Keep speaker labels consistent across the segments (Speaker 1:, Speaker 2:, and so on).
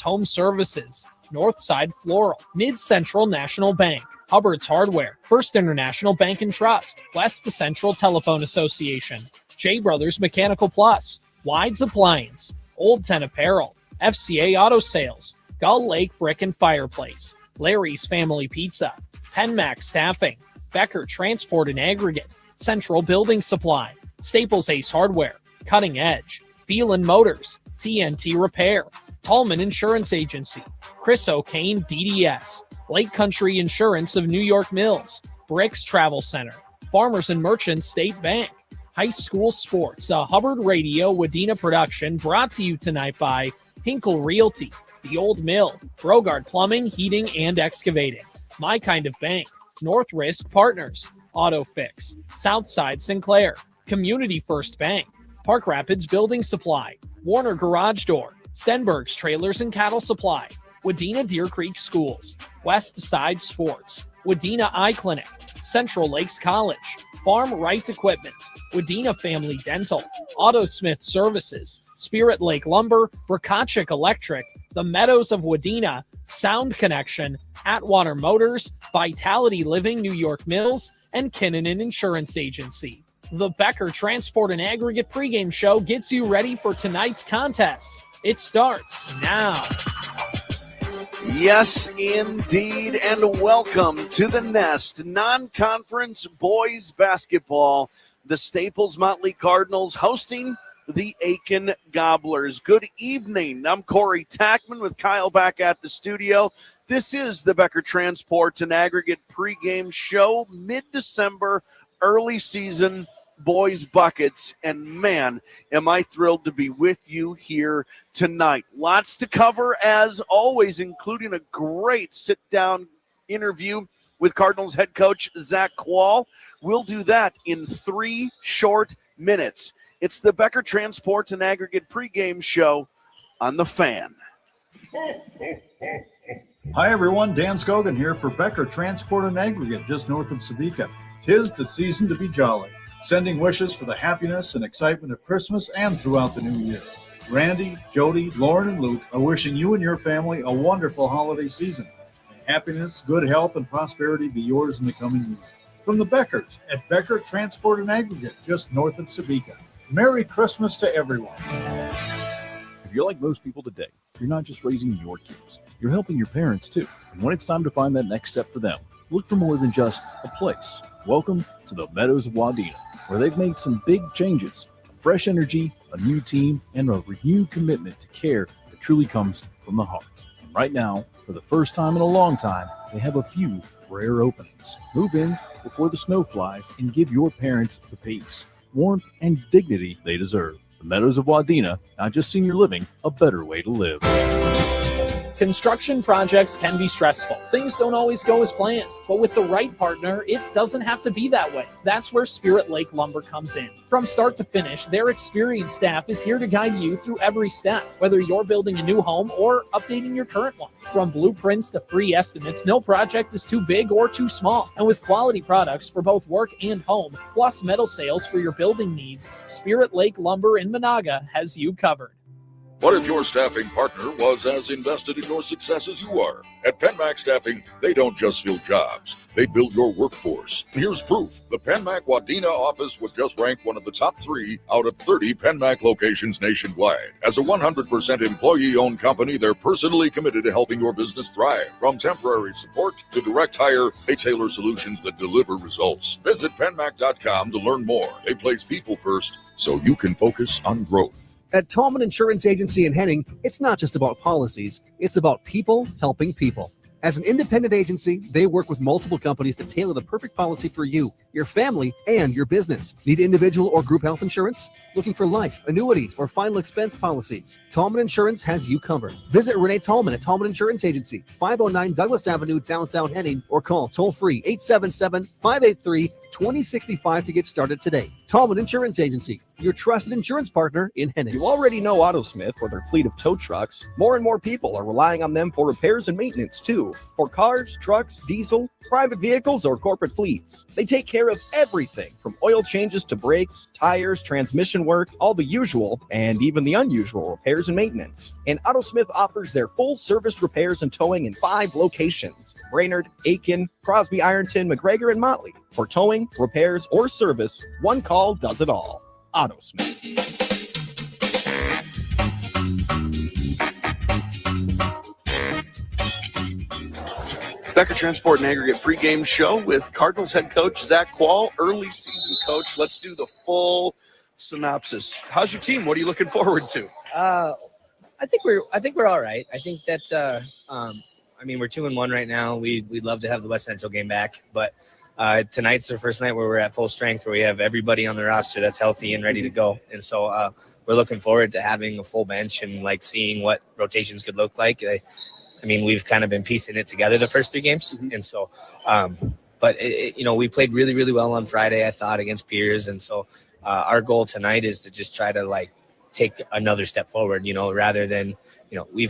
Speaker 1: Home Services, Northside Floral, Mid-Central National Bank, Hubbard's Hardware, First International Bank and Trust, West to Central Telephone Association, J Brothers Mechanical Plus, Wides Appliance, Old 10 Apparel, FCA Auto Sales, Gull Lake Brick and Fireplace, Larry's Family Pizza, Penmax Staffing, Becker Transport and Aggregate, Central Building Supply, Staples Ace Hardware, Cutting Edge, Phelan Motors, TNT Repair, Tallman Insurance Agency, Chris O'Kane DDS, Lake Country Insurance of New York Mills, Bricks Travel Center, Farmers and Merchants State Bank, High School Sports, a Hubbard Radio-Wadena production brought to you tonight by Hinkle Realty, The Old Mill, Brogard Plumbing, Heating, and Excavating, My Kind of Bank, North Risk Partners, Auto Fix, Southside Sinclair, Community First Bank, Park Rapids Building Supply, Warner Garage Door, Stenberg's Trailers and Cattle Supply, Wadena Deer Creek Schools, West Side Sports, Wadena Eye Clinic, Central Lakes College, Farm Right Equipment, Wadena Family Dental, Autosmith Services, Spirit Lake Lumber, Rakachik Electric, The Meadows of Wadena, Sound Connection, Atwater Motors, Vitality Living New York Mills, and Kinnanen Insurance Agency. The Becker Transport and Aggregate pregame show gets you ready for tonight's contest. It starts now.
Speaker 2: Yes, indeed, and welcome to the Nest non-conference boys basketball. The Staples-Motley Cardinals hosting the Aitkin Gobblers. Good evening. I'm Corey Tackman with Kyle back at the studio. This is the Becker Transport and Aggregate pregame show, mid-December, early season boys buckets, and man, am I thrilled to be with you here tonight. Lots to cover as always, including a great sit-down interview with Cardinals head coach Zach Quall. We'll do that in 3 short minutes. It's the Becker Transport and Aggregate pregame show on The Fan.
Speaker 3: Hi everyone, Dan Scogan here for Becker Transport and Aggregate just north of Sabika. 'Tis the season to be jolly. Sending wishes for the happiness and excitement of Christmas and throughout the new year. Randy, Jody, Lauren, and Luke are wishing you and your family a wonderful holiday season. May happiness, good health, and prosperity be yours in the coming year. From the Beckers at Becker Transport and Aggregate, just north of Sabika. Merry Christmas to everyone.
Speaker 4: If you're like most people today, you're not just raising your kids, you're helping your parents too. And when it's time to find that next step for them, look for more than just a place. Welcome to the Meadows of Wadena, where they've made some big changes, fresh energy, a new team, and a renewed commitment to care that truly comes from the heart. And right now, for the first time in a long time, they have a few rare openings. Move in before the snow flies and give your parents the peace, warmth, and dignity they deserve. The Meadows of Wadena, not just senior living, a better way to live.
Speaker 1: Construction projects can be stressful. Things don't always go as planned, but with the right partner, it doesn't have to be that way. That's where Spirit Lake Lumber comes in. From start to finish, their experienced staff is here to guide you through every step, whether you're building a new home or updating your current one. From blueprints to free estimates, no project is too big or too small. And with quality products for both work and home, plus metal sales for your building needs, Spirit Lake Lumber in Monaga has you covered.
Speaker 5: What if your staffing partner was as invested in your success as you are? At Penmac Staffing, they don't just fill jobs, they build your workforce. Here's proof. The Penmac Wadena office was just ranked one of the top 3 out of 30 Penmac locations nationwide. As a 100% employee-owned company, they're personally committed to helping your business thrive. From temporary support to direct hire, they tailor solutions that deliver results. Visit penmac.com to learn more. They place people first so you can focus on growth.
Speaker 6: At Tallman Insurance Agency in Henning, it's not just about policies, it's about people helping people. As an independent agency, they work with multiple companies to tailor the perfect policy for you, your family, and your business. Need individual or group health insurance? Looking for life, annuities, or final expense policies? Tallman Insurance has you covered. Visit Renee Tallman at Tallman Insurance Agency, 509 Douglas Avenue, downtown Henning, or call toll-free 877-583-2065 to get started today. Tallman Insurance Agency, your trusted insurance partner in Henning.
Speaker 7: You already know AutoSmith for their fleet of tow trucks. More and more people are relying on them for repairs and maintenance too. For cars, trucks, diesel, private vehicles, or corporate fleets. They take care of everything from oil changes to brakes, tires, transmission work, all the usual and even the unusual repairs and maintenance. And AutoSmith offers their full service repairs and towing in 5 locations: Brainerd, Aitkin, Crosby, Ironton, McGregor, and Motley. For towing, repairs, or service, one call does it all. AutoSmith.
Speaker 2: Becker Transport and Aggregate pregame show with Cardinals head coach Zach Quall, early season coach. Let's do the full synopsis. How's your team? What are you looking forward to?
Speaker 8: I think we're all right. I think that we're 2-1 right now. We'd love to have the West Central game back, but tonight's the first night where we're at full strength, where we have everybody on the roster that's healthy and ready to go. And so we're looking forward to having a full bench and like seeing what rotations could look like. We've kind of been piecing it together the first 3 games. Mm-hmm. And so, we played really, really well on Friday, I thought, against Piers. And so our goal tonight is to just try to like take another step forward, rather than,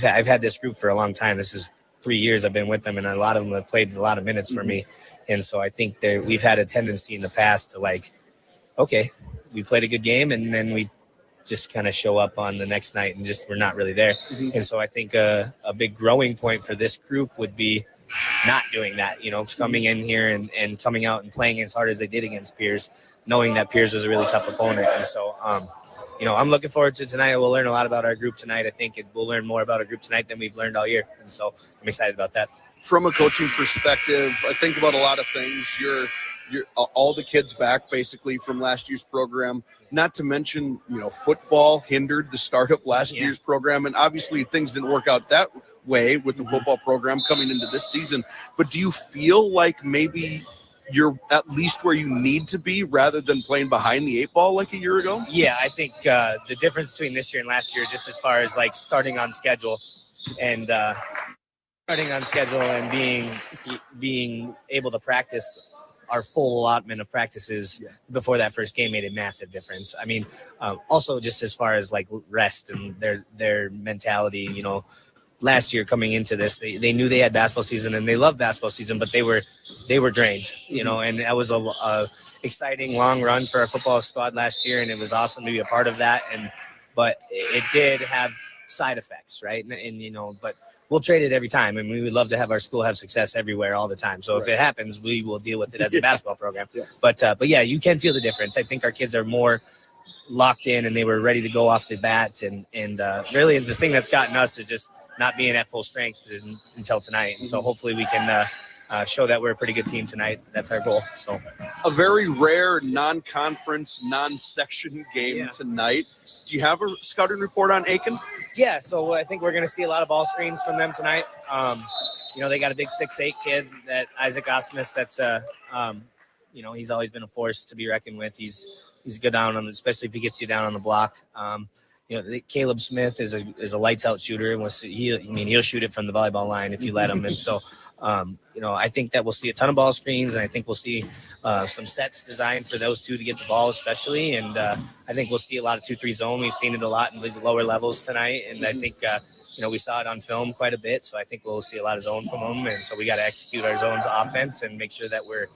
Speaker 8: I've had this group for a long time. This is 3 years I've been with them, and a lot of them have played a lot of minutes for me. And so I think that we've had a tendency in the past to like, okay, we played a good game, and then we just kind of show up on the next night and just we're not really there. Mm-hmm. And so I think a big growing point for this group would be not doing that, coming in here and coming out and playing as hard as they did against Piers, knowing that Piers was a really tough opponent. And so, I'm looking forward to tonight. We'll learn a lot about our group tonight. I think we'll learn more about our group tonight than we've learned all year. And so I'm excited about that.
Speaker 2: From a coaching perspective, I think about a lot of things. You're all the kids back basically from last year's program, not to mention, football hindered the start of last year's program. And obviously things didn't work out that way with the football program coming into this season. But do you feel like maybe you're at least where you need to be rather than playing behind the 8 ball like a year ago?
Speaker 8: Yeah, I think the difference between this year and last year, just as far as like starting on schedule and being able to practice our full allotment of practices before that first game made a massive difference. Also just as far as like rest and their mentality, last year coming into this, they knew they had basketball season and they loved basketball season, but they were drained, and that was a exciting long run for our football squad last year. And it was awesome to be a part of that. But it did have side effects, right? And but we'll trade it every time, and we would love to have our school have success everywhere all the time. So if it happens, we will deal with it as a basketball program. Yeah. But yeah, you can feel the difference. I think our kids are more locked in, and they were ready to go off the bat. And really, the thing that's gotten us is just not being at full strength until tonight. And so hopefully we can show that we're a pretty good team tonight. That's our goal. So
Speaker 2: a very rare non-conference, non-section game tonight. Do you have a scouting report on Aitkin?
Speaker 8: Yeah, so I think we're going to see a lot of ball screens from them tonight. They got a big 6'8" kid, that Isaac Osmus. That's he's always been a force to be reckoned with. He's good down on, especially if he gets you down on the block. Caleb Smith is a lights out shooter, and he'll shoot it from the volleyball line if you let him. And so, I think that we'll see a ton of ball screens, and I think we'll see some sets designed for those two to get the ball, especially. And I think we'll see a lot of 2-3 zone. We've seen it a lot in the lower levels tonight, and I think we saw it on film quite a bit. So I think we'll see a lot of zone from them, and so we got to execute our zones offense and make sure that we're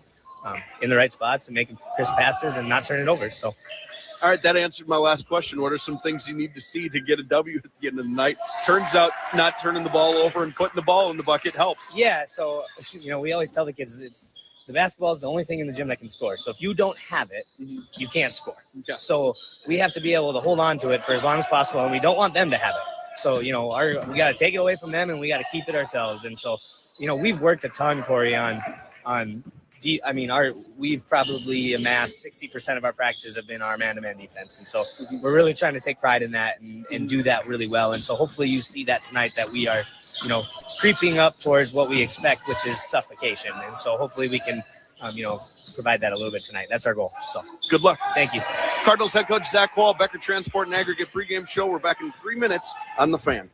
Speaker 8: in the right spots and making crisp passes and not turn it over. So.
Speaker 2: All right, that answered my last question. What are some things you need to see to get a W at the end of the night? Turns out not turning the ball over and putting the ball in the bucket helps.
Speaker 8: Yeah, so, we always tell the kids the basketball is the only thing in the gym that can score. So if you don't have it, you can't score. Yeah. So we have to be able to hold on to it for as long as possible, and we don't want them to have it. So, we got to take it away from them, and we got to keep it ourselves. And so, we've worked a ton, Corey, on we've probably amassed 60% of our practices have been our man-to-man defense. And so we're really trying to take pride in that and do that really well. And so hopefully you see that tonight, that we are, creeping up towards what we expect, which is suffocation. And so hopefully we can, provide that a little bit tonight. That's our goal. So
Speaker 2: good luck.
Speaker 8: Thank you.
Speaker 2: Cardinals head coach Zach Quall, Becker Transport and Aggregate pregame show. We're back in 3 minutes on The Fan.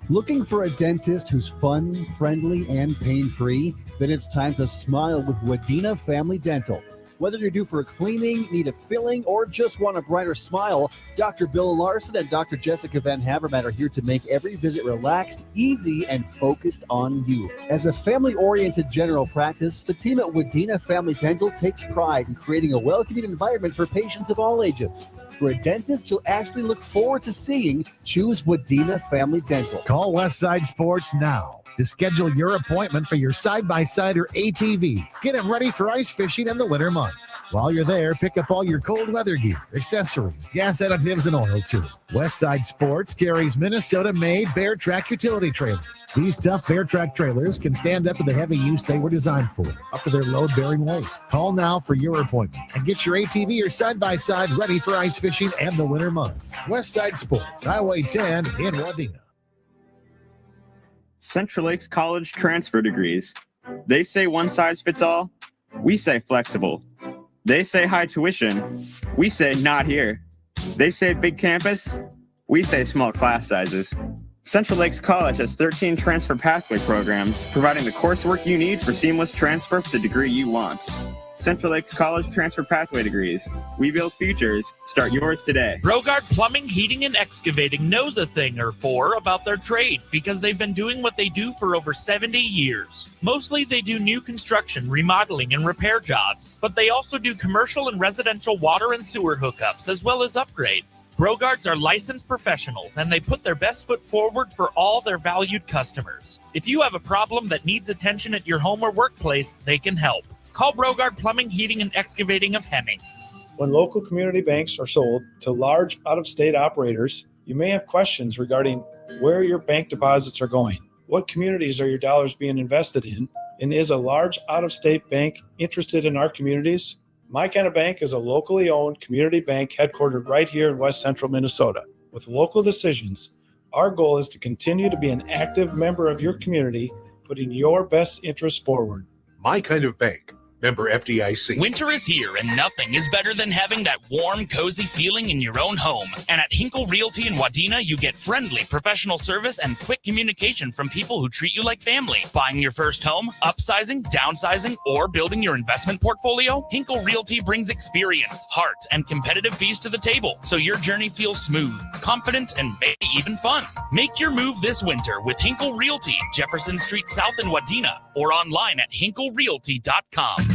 Speaker 9: Looking for a dentist who's fun, friendly, and pain-free? Then it's time to smile with Wadena Family Dental. Whether you're due for a cleaning, need a filling, or just want a brighter smile, Dr. Bill Larson and Dr. Jessica Van Havermaet are here to make every visit relaxed, easy, and focused on you. As a family-oriented general practice, the team at Wadena Family Dental takes pride in creating a welcoming environment for patients of all ages. For a dentist you'll actually look forward to seeing, choose Wadena Family Dental.
Speaker 10: Call Westside Sports now to schedule your appointment for your side-by-side or ATV. Get them ready for ice fishing in the winter months. While you're there, pick up all your cold weather gear, accessories, gas additives, and oil too. Westside Sports carries Minnesota-made Bear Track utility trailers. These tough Bear Track trailers can stand up to the heavy use they were designed for, up to their load-bearing weight. Call now for your appointment and get your ATV or side-by-side ready for ice fishing and the winter months. Westside Sports, Highway 10 in Wadena.
Speaker 11: Central Lakes College transfer degrees. They say one size fits all. We say flexible. They say high tuition. We say not here. They say big campus. We say small class sizes. Central Lakes College has 13 transfer pathway programs, providing the coursework you need for seamless transfer for the degree you want. Central Lakes College transfer pathway degrees. We build futures. Start yours today.
Speaker 12: Brogard Plumbing, Heating, and Excavating knows a thing or four about their trade because they've been doing what they do for over 70 years. Mostly they do new construction, remodeling, and repair jobs, but they also do commercial and residential water and sewer hookups as well as upgrades. Brogards are licensed professionals, and they put their best foot forward for all their valued customers. If you have a problem that needs attention at your home or workplace, they can help. Call Brogard Plumbing, Heating, and Excavating of Henning.
Speaker 13: When local community banks are sold to large out-of-state operators, you may have questions regarding where your bank deposits are going. What communities are your dollars being invested in? And is a large out-of-state bank interested in our communities? My Kind of Bank is a locally owned community bank headquartered right here in West Central Minnesota. With local decisions, our goal is to continue to be an active member of your community, putting your best interests forward.
Speaker 14: My Kind of Bank. Member FDIC.
Speaker 12: Winter is here, and nothing is better than having that warm, cozy feeling in your own home. And at Hinkle Realty in Wadena, you get friendly, professional service and quick communication from people who treat you like family. Buying your first home, upsizing, downsizing, or building your investment portfolio? Hinkle Realty brings experience, heart, and competitive fees to the table, so your journey feels smooth, confident, and maybe even fun. Make your move this winter with Hinkle Realty, Jefferson Street South in Wadena, or online at hinklerealty.com.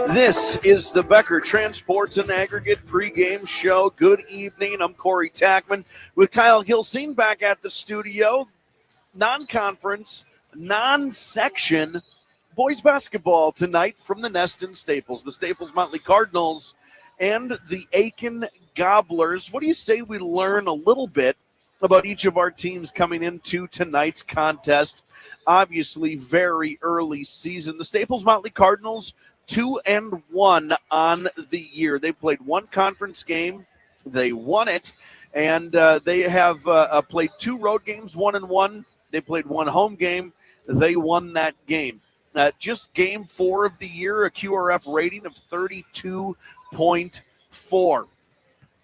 Speaker 2: This is the Becker Transports and Aggregate pregame show. Good evening. I'm Corey Tackman with Kyle Gilsine back at the studio. Non-conference, non-section boys basketball tonight from the Nest in Staples. The Staples-Motley Cardinals and the Aitkin Gobblers. What do you say we learn a little bit about each of our teams coming into tonight's contest? Obviously, very early season. The Staples-Motley Cardinals 2-1 on the year. They played one conference game. They won it. And they have played two road games, 1-1. They played one home game. They won that game. Just game 4 of the year, a QRF rating of 32.4.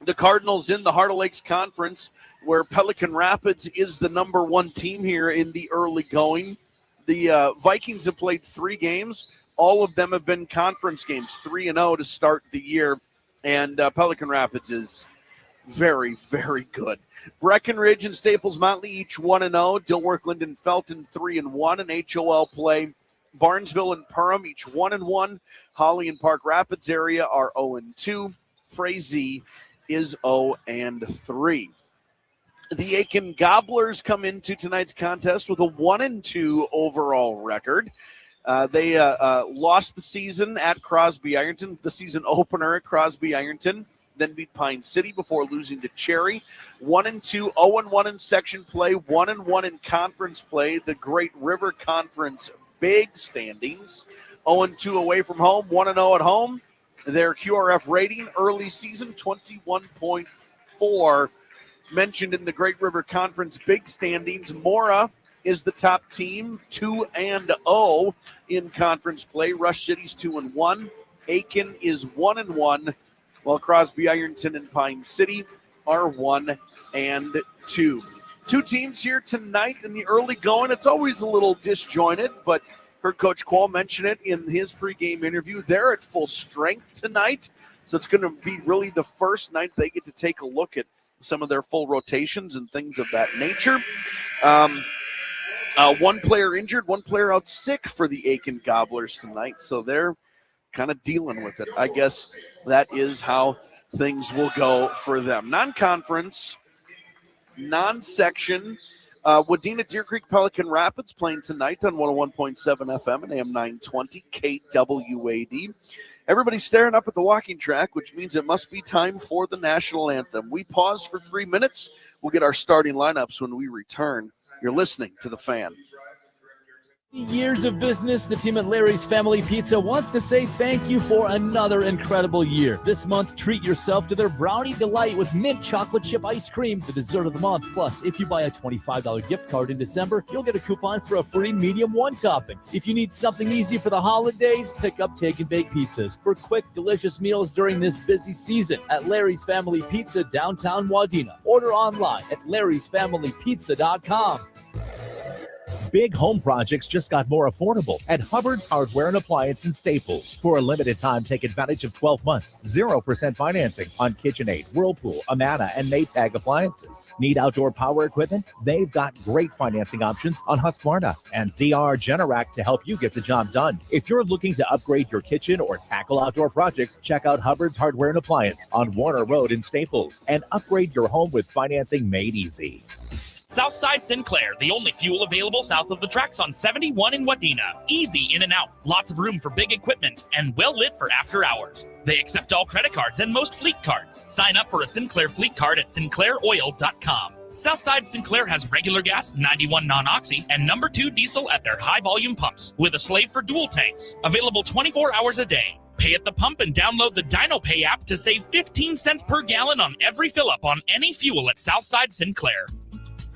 Speaker 2: The Cardinals in the Heart of Lakes Conference, where Pelican Rapids is the number one team here in the early going. The Vikings have played 3 games. All of them have been conference games, 3-0 to start the year, and Pelican Rapids is very, very good. Breckenridge and Staples-Motley each 1-0. Dilworth, Linden, Felton 3-1 in HOL play. Barnesville and Perham each 1-1. Holly and Park Rapids area are 0-2. Frazee is 0-3. The Aitkin Gobblers come into tonight's contest with a 1-2 overall record. They lost the season at Crosby Ironton, the season opener at Crosby Ironton, then beat Pine City before losing to Cherry. 1-2, 0-1 in section play, 1-1 in conference play. The Great River Conference big standings. 0-2 away from home, 1-0 at home. Their QRF rating early season 21.4. Mentioned in the Great River Conference big standings, Mora is the top team, 2-0 in conference play. Rush City's 2-1. Aitkin is 1-1, while Crosby Ironton and Pine City are 1-2. Two teams here tonight in the early going. It's always a little disjointed, but Heard Coach Quall mention it in his pregame interview. They're at full strength tonight, so it's going to be really the first night they get to take a look at some of their full rotations and things of that nature. One player injured, one player out sick for the Aitkin Gobblers tonight, so they're kind of dealing with it. I guess that is how things will go for them. Non-conference, non-section, Wadena, Deer Creek, Pelican Rapids playing tonight on 101.7 FM and AM 920 KWAD. Everybody's staring up at the walking track, which means it must be time for the national anthem. We pause for 3 minutes. We'll get our starting lineups when we return. You're listening to The Fan.
Speaker 15: Years of business, the team at Larry's Family Pizza wants to say thank you for another incredible year. This month, treat yourself to their Brownie Delight with mint chocolate chip ice cream, the dessert of the month. Plus, if you buy a $25 gift card in December, you'll get a coupon for a free medium one topping. If you need something easy for the holidays, pick up Take and Bake Pizzas for quick, delicious meals during this busy season at Larry's Family Pizza, downtown Wadena. Order online at larrysfamilypizza.com.
Speaker 16: Big home projects just got more affordable at Hubbard's Hardware and Appliance in Staples. For a limited time, take advantage of 12 months, 0% financing on KitchenAid, Whirlpool, Amana, and Maytag appliances. Need outdoor power equipment? They've got great financing options on Husqvarna and DR Generac to help you get the job done. If you're looking to upgrade your kitchen or tackle outdoor projects, check out Hubbard's Hardware and Appliance on Warner Road in Staples and upgrade your home with financing made easy.
Speaker 12: Southside Sinclair, the only fuel available south of the tracks on 71 in Wadena. Easy in and out, lots of room for big equipment, and well lit for after hours. They accept all credit cards and most fleet cards. Sign up for a Sinclair fleet card at sinclairoil.com. Southside Sinclair has regular gas, 91 non-oxy, and number 2 diesel at their high-volume pumps, with a slave for dual tanks. Available 24 hours a day. Pay at the pump and download the DinoPay app to save 15 cents per gallon on every fill-up on any fuel at Southside Sinclair.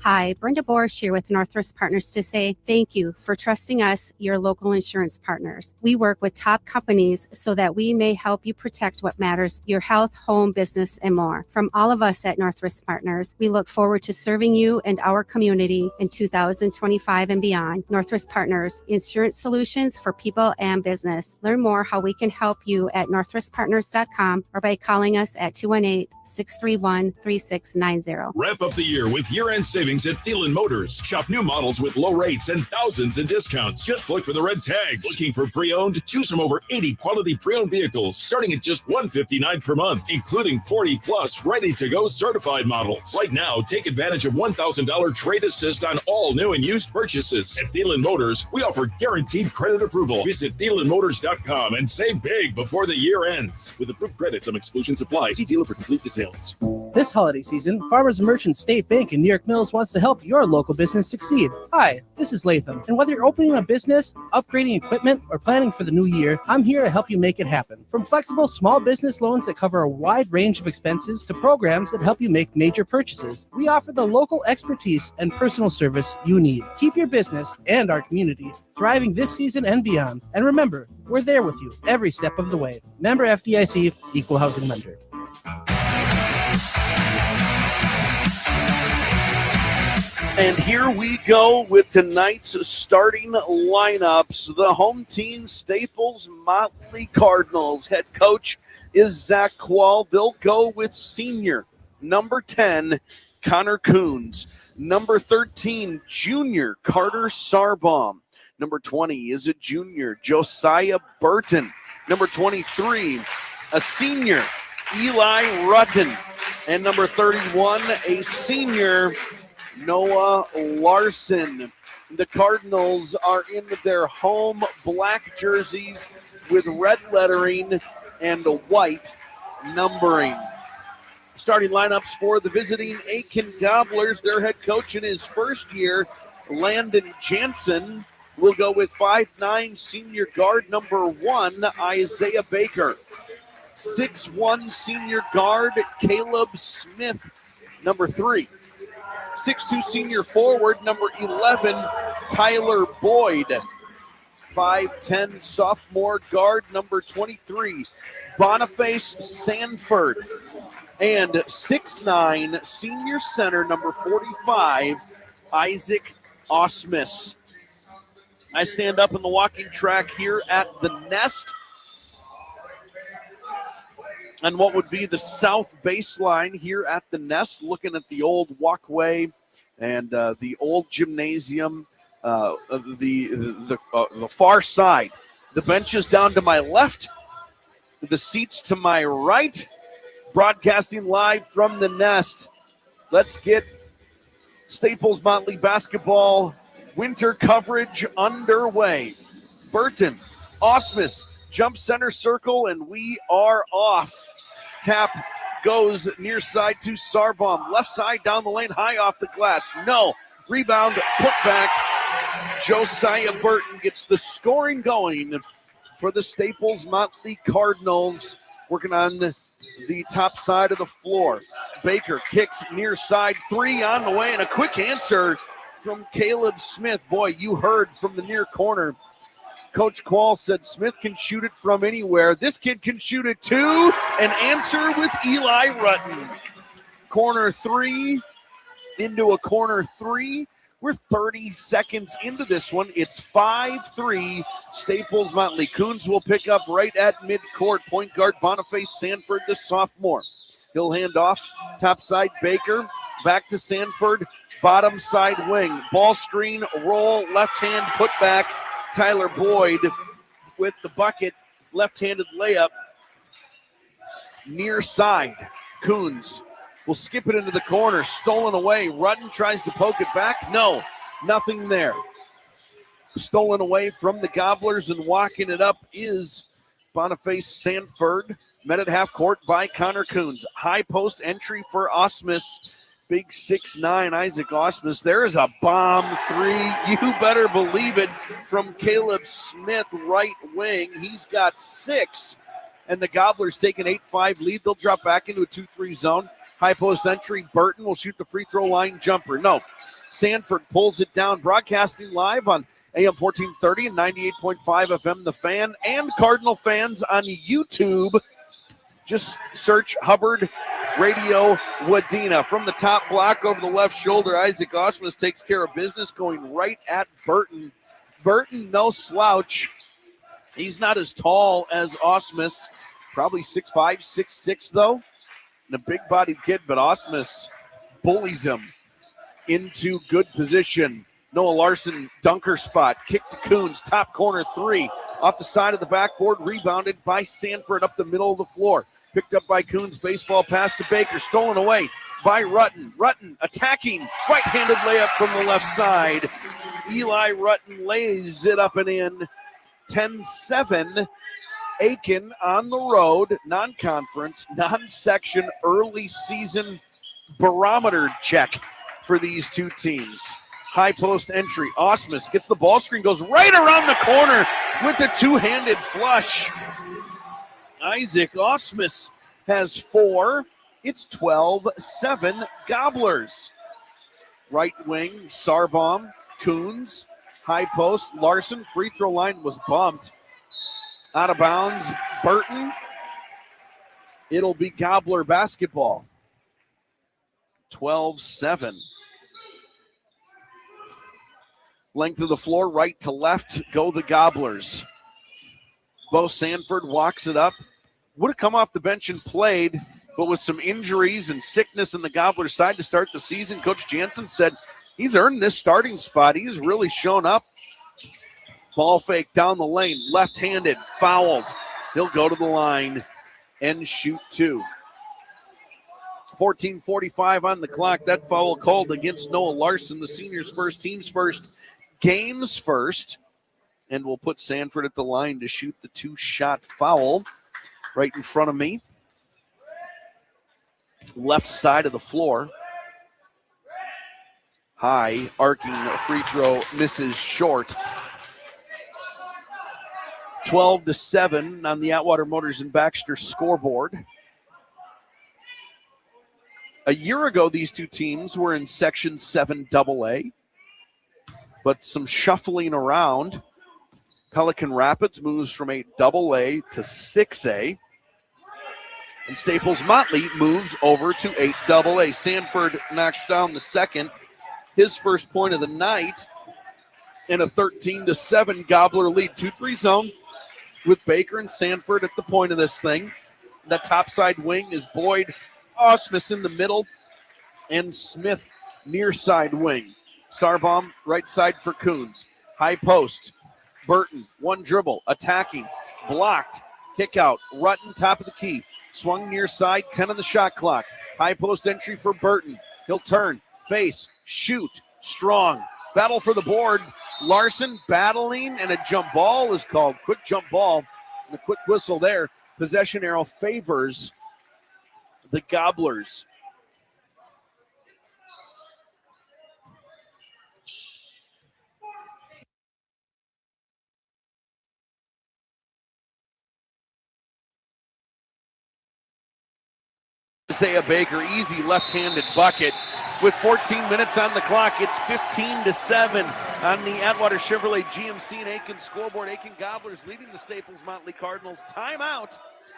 Speaker 17: Hi, Brenda Borish here with Northwest Partners to say thank you for trusting us, your local insurance partners. We work with top companies so that we may help you protect what matters, your health, home, business, and more. From all of us at Northwest Partners, we look forward to serving you and our community in 2025 and beyond. Northwest Partners, insurance solutions for people and business. Learn more how we can help you at northwestpartners.com or by calling us at 218-631-3690.
Speaker 18: Wrap up the year with year-end savings at Thielen Motors. Shop new models with low rates and thousands in discounts. Just look for the red tags. Looking for pre-owned? Choose from over 80 quality pre-owned vehicles starting at just $159 per month, including 40-plus ready-to-go certified models. Right now, take advantage of $1,000 trade assist on all new and used purchases. At Thielen Motors, we offer guaranteed credit approval. Visit thielenmotors.com and save big before the year ends. With approved credit, some exclusions apply. See dealer for complete details.
Speaker 19: This holiday season, Farmers and Merchants State Bank in New York Mills wants to help your local business succeed. Hi, this is Latham, and whether you're opening a business, upgrading equipment, or planning for the new year, I'm here to help you make it happen. From flexible small business loans that cover a wide range of expenses to programs that help you make major purchases, we offer the local expertise and personal service you need. Keep your business and our community thriving this season and beyond. And remember, we're there with you every step of the way. Member FDIC, Equal Housing Lender.
Speaker 2: And here we go with tonight's starting lineups. The home team, Staples-Motley Cardinals. Head coach is Zach Quall. They'll go with senior, number 10, Connor Coons. Number 13, junior, Carter Sarbaum. Number 20 is a junior, Josiah Burton. Number 23, a senior, Eli Rutten. And number 31, a senior, Noah Larson. The Cardinals are in their home black jerseys with red lettering and white numbering. Starting lineups for the visiting Aitkin Gobblers. Their head coach in his first year, Landon Jansen, will go with 5'9" senior guard number 1, Isaiah Baker. 6'1" senior guard, Caleb Smith, number 3. 6'2" senior forward, number 11, Tyler Boyd. 5'10" sophomore guard, number 23, Boniface Sanford. And 6'9" senior center, number 45, Isaac Osmus. I stand up in the walking track here at the Nest. And what would be the south baseline here at the Nest, looking at the old walkway and the old gymnasium, the far side. The benches down to my left, the seats to my right, broadcasting live from the Nest. Let's get Staples-Motley basketball winter coverage underway. Burton, Osmus, jump center circle, and we are off. Tap goes near side to Sarbaum. Left side down the lane, high off the glass. No. Rebound, put back. Josiah Burton gets the scoring going for the Staples-Motley Cardinals. Working on the top side of the floor. Baker kicks near side, 3 on the way, and a quick answer from Caleb Smith. Boy, you heard from the near corner. Coach Quall said Smith can shoot it from anywhere. This kid can shoot it too. An answer with Eli Rutten. Corner 3 into a corner 3. We're 30 seconds into this one. It's 5-3 Staples-Motley. Coons will pick up right at midcourt. Point guard Boniface Sanford, the sophomore. He'll hand off top side Baker. Back to Sanford, bottom side wing. Ball screen, roll, left hand, put back. Tyler Boyd with the bucket, left-handed layup. Near side, Coons will skip it into the corner, stolen away. Rutten tries to poke it back. No, nothing there. Stolen away from the Gobblers, and walking it up is Boniface Sanford. Met at half court by Connor Coons. High post entry for Osmus. Big 6'9", Isaac Osmus. There's a bomb 3. You better believe it, from Caleb Smith, right wing. He's got 6. And the Gobblers take an 8-5 lead. They'll drop back into a 2-3 zone. High post entry. Burton will shoot the free throw line jumper. No. Sanford pulls it down. Broadcasting live on AM 1430 and 98.5 FM The Fan, and Cardinal fans on YouTube. Just search Hubbard Radio-Wadena. From the top block over the left shoulder, Isaac Osmus takes care of business, going right at Burton. Burton, no slouch. He's not as tall as Osmus. Probably 6'5", 6'6", though. And a big-bodied kid, but Osmus bullies him into good position. Noah Larson, dunker spot. Kick to Coons, top corner 3. Off the side of the backboard, rebounded by Sanford up the middle of the floor. Picked up by Coons, baseball pass to Baker, stolen away by Rutten. Rutten attacking, right-handed layup from the left side. Eli Rutten lays it up and in. 10-7. Aitkin on the road, non-conference, non-section, early season barometer check for these two teams. High post entry. Osmus gets the ball screen, goes right around the corner with the two-handed flush. Isaac Osmus has 4. It's 12-7 Gobblers. Right wing, Sarbaum, Coons, high post, Larson. Free throw line was bumped. Out of bounds, Burton. It'll be Gobbler basketball. 12-7. Length of the floor, right to left, go the Gobblers. Bo Sanford walks it up. Would have come off the bench and played, but with some injuries and sickness in the Gobbler side to start the season, Coach Jansen said he's earned this starting spot. He's really shown up. Ball fake down the lane, left-handed, fouled. He'll go to the line and shoot 2. 14:45 on the clock. That foul called against Noah Larson, the seniors first, team's first, game's first. And we'll put Sanford at the line to shoot the 2-shot foul right in front of me. Left side of the floor. High, arcing free throw, misses short. 12-7 on the Atwater Motors and Baxter scoreboard. A year ago, these two teams were in Section 7 AA, but some shuffling around. Pelican Rapids moves from 8 AA to 6A. And Staples-Motley moves over to 8 AA. Sanford knocks down the second, his first point of the night. and a 13-7 Gobbler lead. 2-3 zone with Baker and Sanford at the point of this thing. The top side wing is Boyd, Osmus in the middle, and Smith near side wing. Sarbaum right side for Coons. High post. Burton, one dribble, attacking, blocked, kick out. Rutten, top of the key. Swung near side, 10 on the shot clock. High post entry for Burton. He'll turn, face, shoot, strong. Battle for the board. Larson battling, and a jump ball is called. Quick jump ball, and a quick whistle there. Possession arrow favors the Gobblers. Isaiah Baker, easy left-handed bucket. With 14 minutes on the clock, it's 15-7 on the Atwater Chevrolet GMC and Aitkin scoreboard. Aitkin Gobblers leading the Staples-Motley Cardinals. Timeout.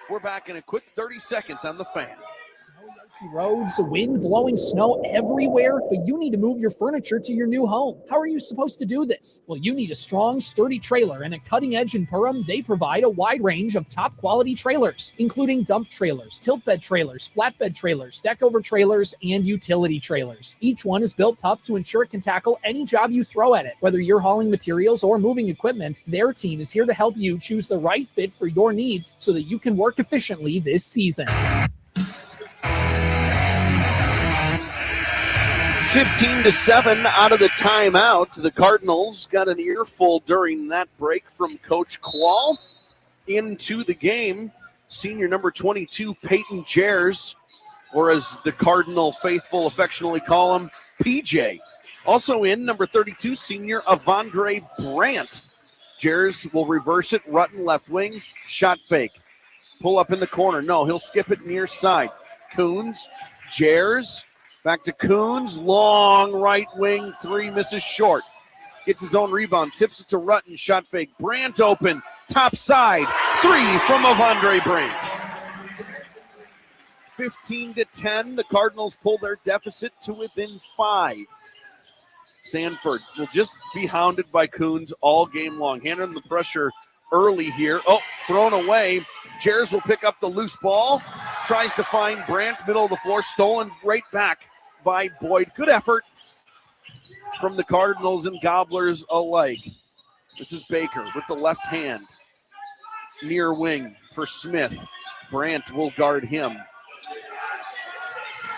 Speaker 2: We're back in a quick 30 seconds on the Fan.
Speaker 1: Snowy, icy roads, wind blowing snow everywhere, but you need to move your furniture to your new home. How are you supposed to do this? Well, you need a strong, sturdy trailer, and at Cutting Edge in Perham, they provide a wide range of top-quality trailers, including dump trailers, tilt bed trailers, flatbed trailers, deck-over trailers, and utility trailers. Each one is built tough to ensure it can tackle any job you throw at it. Whether you're hauling materials or moving equipment, their team is here to help you choose the right fit for your needs so that you can work efficiently this season.
Speaker 2: 15-7 out of the timeout. The Cardinals got an earful during that break from Coach Quall. Into the game, senior number 22, Peyton Jers, or as the Cardinal faithful affectionately call him, PJ. Also in, number 32, senior Avondre Brandt. Jers will reverse it, Rutten left wing, shot fake. Pull up in the corner. No, he'll skip it near side. Coons, Jers, back to Coons, long right wing, three, misses short. Gets his own rebound, tips it to Rutten, shot fake. Brandt open, top side, three from Avondre Brandt. 15-10, the Cardinals pull their deficit to within 5. Sanford will just be hounded by Coons all game long. Handling the pressure early here. Oh, thrown away. Jers will pick up the loose ball. Tries to find Brandt, middle of the floor, stolen right back by Boyd. Good effort from the Cardinals and Gobblers alike. This is Baker with the left hand. Near wing for Smith. Brandt will guard him.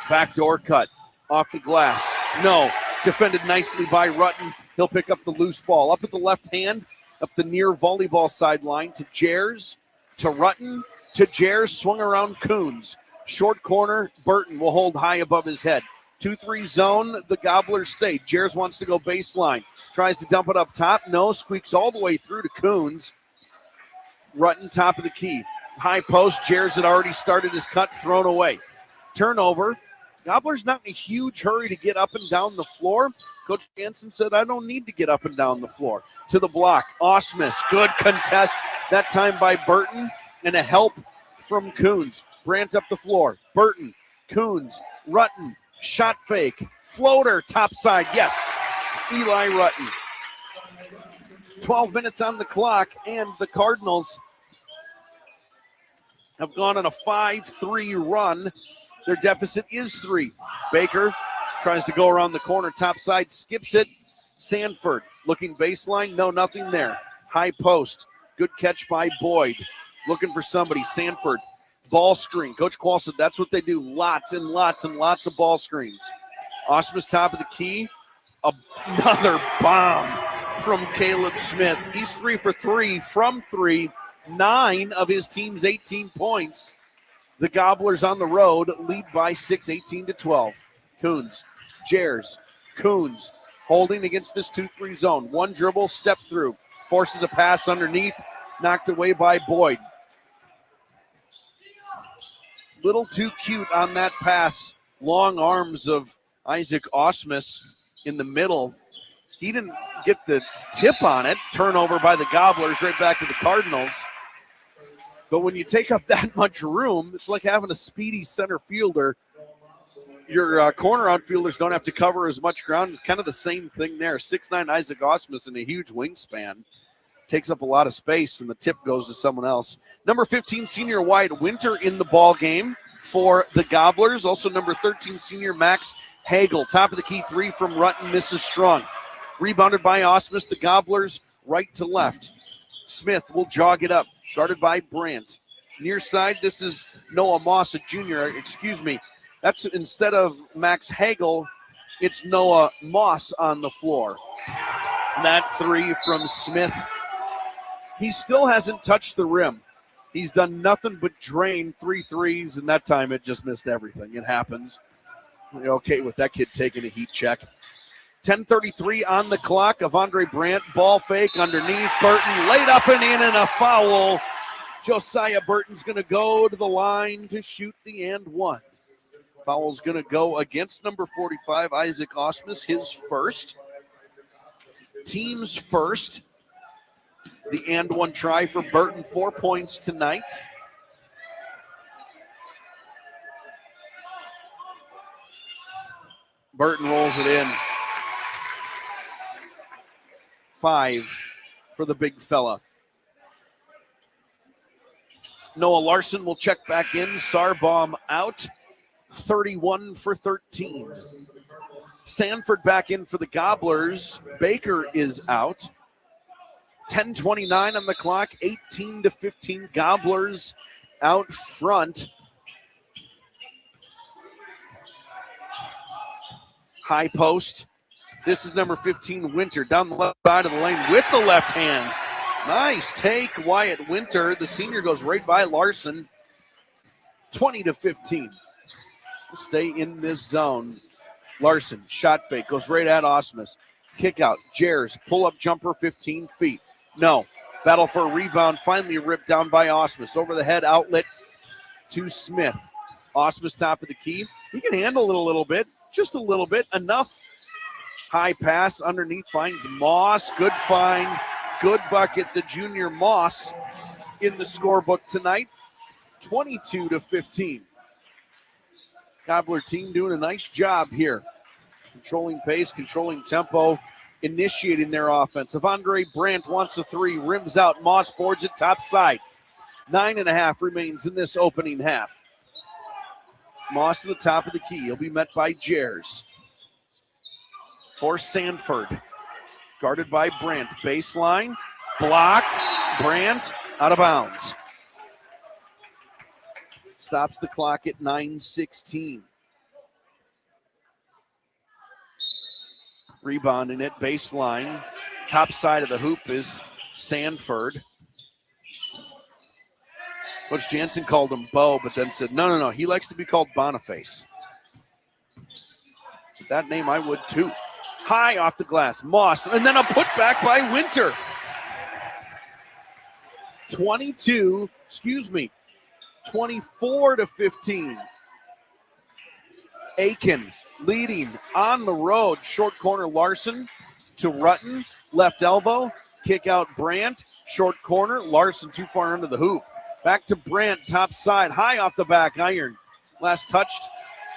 Speaker 2: Backdoor cut off the glass. No. Defended nicely by Rutten. He'll pick up the loose ball. Up at the left hand, up the near volleyball sideline to Jers, to Rutten, to Jers, swung around Coons. Short corner, Burton will hold high above his head. 2-3 zone, the Gobblers stay. Jers wants to go baseline. Tries to dump it up top. No, squeaks all the way through to Coons. Rutten, top of the key. High post, Jers had already started his cut, thrown away. Turnover. Gobblers not in a huge hurry to get up and down the floor. Coach Jansen said, I don't need to get up and down the floor. To the block, Osmus, good contest, that time by Burton, and a help from Coons. Brandt up the floor, Burton, Coons, Rutten, shot fake, floater, top side, yes, Eli Rutten. 12 minutes on the clock, and the Cardinals have gone on a 5-3 run. Their deficit is 3. Baker tries to go around the corner, top side, skips it. Sanford looking baseline, no, nothing there. High post, good catch by Boyd. Looking for somebody, Sanford. Ball screen. Coach Quall said that's what they do. Lots and lots and lots of ball screens. Osmus top of the key. Another bomb from Caleb Smith. He's 3 for 3 from 3. 9 of his team's 18 points. The Gobblers on the road lead by 6, 18-12. Coons, Jers, Coons holding against this 2-3 zone. One dribble, step through. Forces a pass underneath, knocked away by Boyd. Little too cute on that pass. Long arms of Isaac Osmus in the middle. He didn't get the tip on it. Turnover by the Gobblers, right back to the Cardinals. But when you take up that much room, it's like having a speedy center fielder your corner outfielders don't have to cover as much ground. It's kind of the same thing there. 6'9" Isaac Osmus in a huge wingspan. Takes up a lot of space, and the tip goes to someone else. Number 15, senior Wyatt Winter in the ball game for the Gobblers. Also number 13, senior Max Hagel. Top of the key, 3 from Rutten, misses strong. Rebounded by Osmus. The Gobblers right to left. Smith will jog it up, guarded by Brandt. Near side, this is Noah Moss, a junior. Excuse me. That's instead of Max Hagel, it's Noah Moss on the floor. That 3 from Smith. He still hasn't touched the rim. He's done nothing but drain 3 threes, and that time it just missed everything. It happens. You're okay with that kid taking a heat check. 10:33 on the clock. Avondre Brandt, ball fake underneath. Burton laid up and in, and a foul. Josiah Burton's going to go to the line to shoot the and one. Foul's going to go against number 45, Isaac Osmus, his first. Team's first. The and one try for Burton, 4 points tonight. Burton rolls it in. 5 for the big fella. Noah Larson will check back in. Sarbaum out. 31 for 13. Sanford back in for the Gobblers. Baker is out. 10:29 on the clock. 18-15 Gobblers out front. High post. This is number 15, Winter, down the left side of the lane with the left hand. Nice take, Wyatt Winter. The senior goes right by Larson. 20-15. Stay in this zone. Larson, shot fake, goes right at Osmus. Kick out, Jers, pull-up jumper, 15 feet. No. Battle for a rebound, finally ripped down by Osmus. Over the head outlet to Smith. Osmus top of the key. He can handle it a little bit, just a little bit, enough. High pass underneath, finds Moss. Good find, good bucket. The junior Moss in the scorebook tonight. 22-15. Gobbler team doing a nice job here. Controlling pace, controlling tempo, initiating their offense. Avondre Brandt wants a 3, rims out. Moss boards it top side. 9.5 remains in this opening half. Moss to the top of the key. He'll be met by Jers. For Sanford. Guarded by Brandt. Baseline. Blocked. Brandt out of bounds. Stops the clock at 9:16. Rebounding it. Baseline. Top side of the hoop is Sanford. Coach Jansen called him Bo, but then said, no. He likes to be called Boniface. With that name, I would too. High off the glass. Moss, and then a putback by Winter. 24-15. Aitkin leading on the road. Short corner Larson to Rutten. Left elbow. Kick out Brandt. Short corner. Larson too far under the hoop. Back to Brandt. Top side. High off the back iron. Last touched.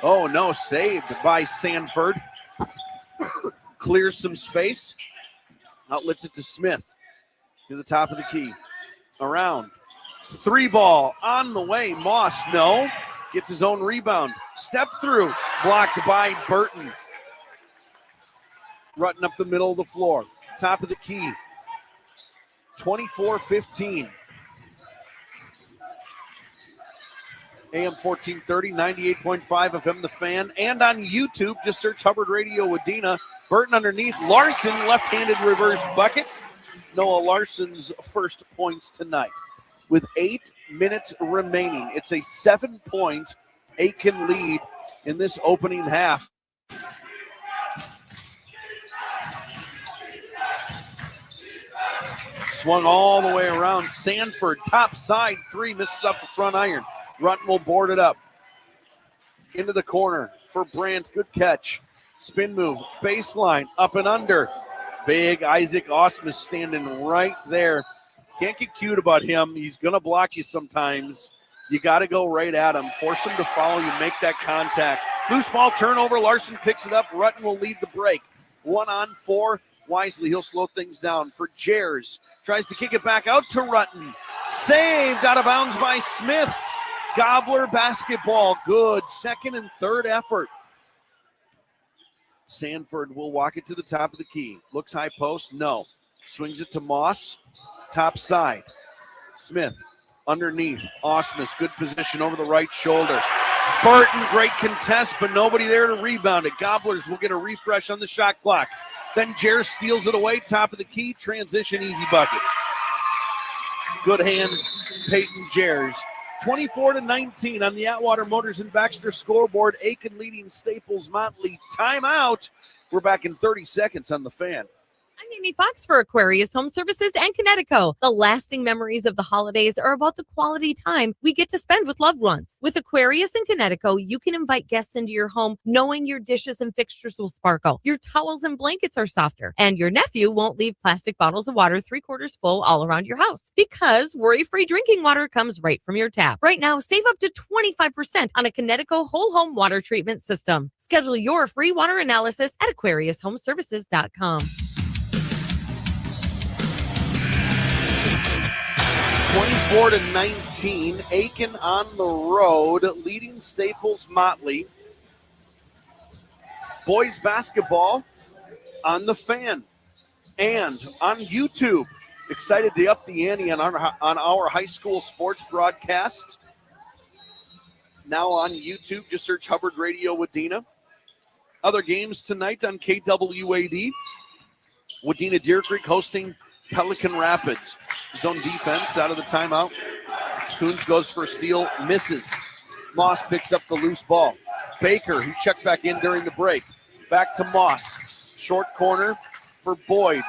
Speaker 2: Oh no. Saved by Sanford. Clears some space. Outlets it to Smith. To the top of the key. Around. 3 ball on the way. Moss, no. Gets his own rebound. Step through. Blocked by Burton. Rutten up the middle of the floor. Top of the key. 24-15. AM 1430, 98.5 FM The Fan. And on YouTube, just search Hubbard Radio-Wadena. Burton underneath. Larson, left-handed reverse bucket. Noah Larson's first points tonight. With 8 minutes remaining, it's a 7-point Aitkin lead in this opening half. Swung all the way around. Sanford, top side 3, misses up the front iron. Rutten will board it up. Into the corner for Brandt. Good catch. Spin move. Baseline. Up and under. Big Isaac Osmus standing right there. Can't get cute about him. He's going to block you sometimes. You got to go right at him. Force him to follow you. Make that contact. Loose ball turnover. Larson picks it up. Rutten will lead the break. 1-on-4. Wisely, he'll slow things down for Jers. Tries to kick it back out to Rutten. Saved out of bounds by Smith. Gobbler basketball. Good. Second and third effort. Sanford will walk it to the top of the key. Looks high post. No. Swings it to Moss. Top side. Smith underneath. Osmus. Good position over the right shoulder. Burton, great contest, but nobody there to rebound it. Gobblers will get a refresh on the shot clock. Then Jer steals it away, top of the key, transition, easy bucket. Good hands, Peyton Jers. 24-19 on the Atwater Motors and Baxter scoreboard. Aitkin leading Staples-Motley. Timeout. We're back in 30 seconds on the Fan.
Speaker 20: I'm Amy Fox for Aquarius Home Services and Connecticut. The lasting memories of the holidays are about the quality time we get to spend with loved ones. With Aquarius and Connecticut, you can invite guests into your home knowing your dishes and fixtures will sparkle, your towels and blankets are softer, and your nephew won't leave plastic bottles of water 3/4 full all around your house because worry-free drinking water comes right from your tap. Right now, save up to 25% on a Connecticut whole home water treatment system. Schedule your free water analysis at aquariushomeservices.com.
Speaker 2: 24-19, Aitkin on the road, leading Staples-Motley. Boys basketball on the Fan and on YouTube. Excited to up the ante on our high school sports broadcast. Now on YouTube, just search Hubbard Radio-Wadena. Other games tonight on KWAD. Wadena Deer Creek hosting Pelican Rapids. Zone defense out of the timeout. Coons goes for a steal, misses. Moss picks up the loose ball. Baker, who checked back in during the break. Back to Moss. Short corner for Boyd.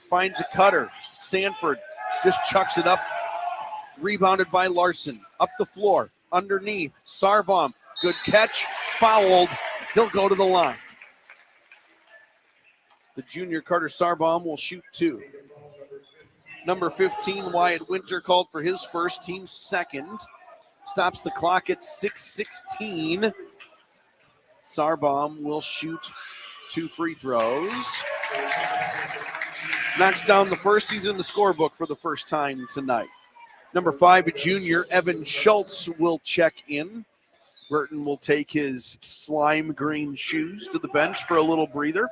Speaker 2: Finds a cutter. Sanford just chucks it up. Rebounded by Larson. Up the floor. Underneath. Sarbaum. Good catch. Fouled. He'll go to the line. The junior Carter Sarbaum will shoot two. Number 15, Wyatt Winter, called for his first, team second. Stops the clock at 6:16. Sarbaum will shoot two free throws. Knocks down the first. He's in the scorebook for the first time tonight. Number 5, a junior, Evan Schultz, will check in. Burton will take his slime green shoes to the bench for a little breather.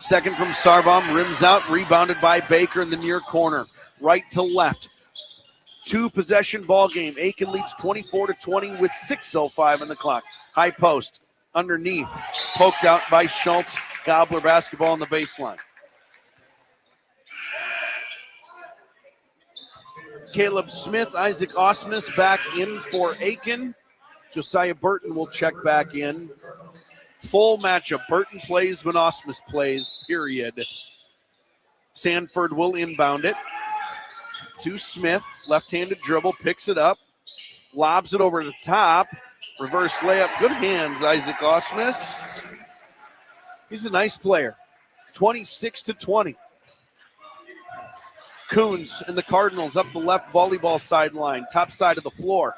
Speaker 2: Second from Sarbaum, rims out, rebounded by Baker in the near corner. Right to left. 2-possession ball game. Aitkin leads 24-20 with 6:05 on the clock. High post, underneath, poked out by Schultz. Gobbler basketball on the baseline. Caleb Smith, Isaac Osmus back in for Aitkin. Josiah Burton will check back in. Full matchup. Burton plays when Osmus plays, period. Sanford will inbound it to Smith. Left-handed dribble, picks it up, lobs it over the top. Reverse layup. Good hands, Isaac Osmus. He's a nice player. 26-20. Coons and the Cardinals up the left volleyball sideline, top side of the floor.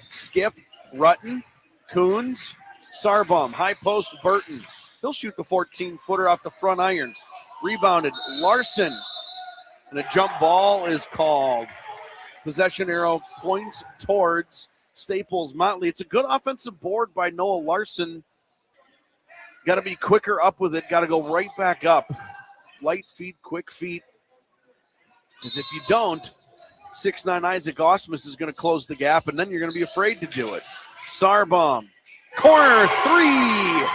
Speaker 2: Skip, Rutten, Coons, Sarbaum, high post, Burton. He'll shoot the 14-footer off the front iron. Rebounded, Larson. And a jump ball is called. Possession arrow points towards Staples-Motley. It's a good offensive board by Noah Larson. Got to be quicker up with it. Got to go right back up. Light feet, quick feet. Because if you don't, 6'9" Isaac Osmus is going to close the gap, and then you're going to be afraid to do it. Sarbaum. Corner three.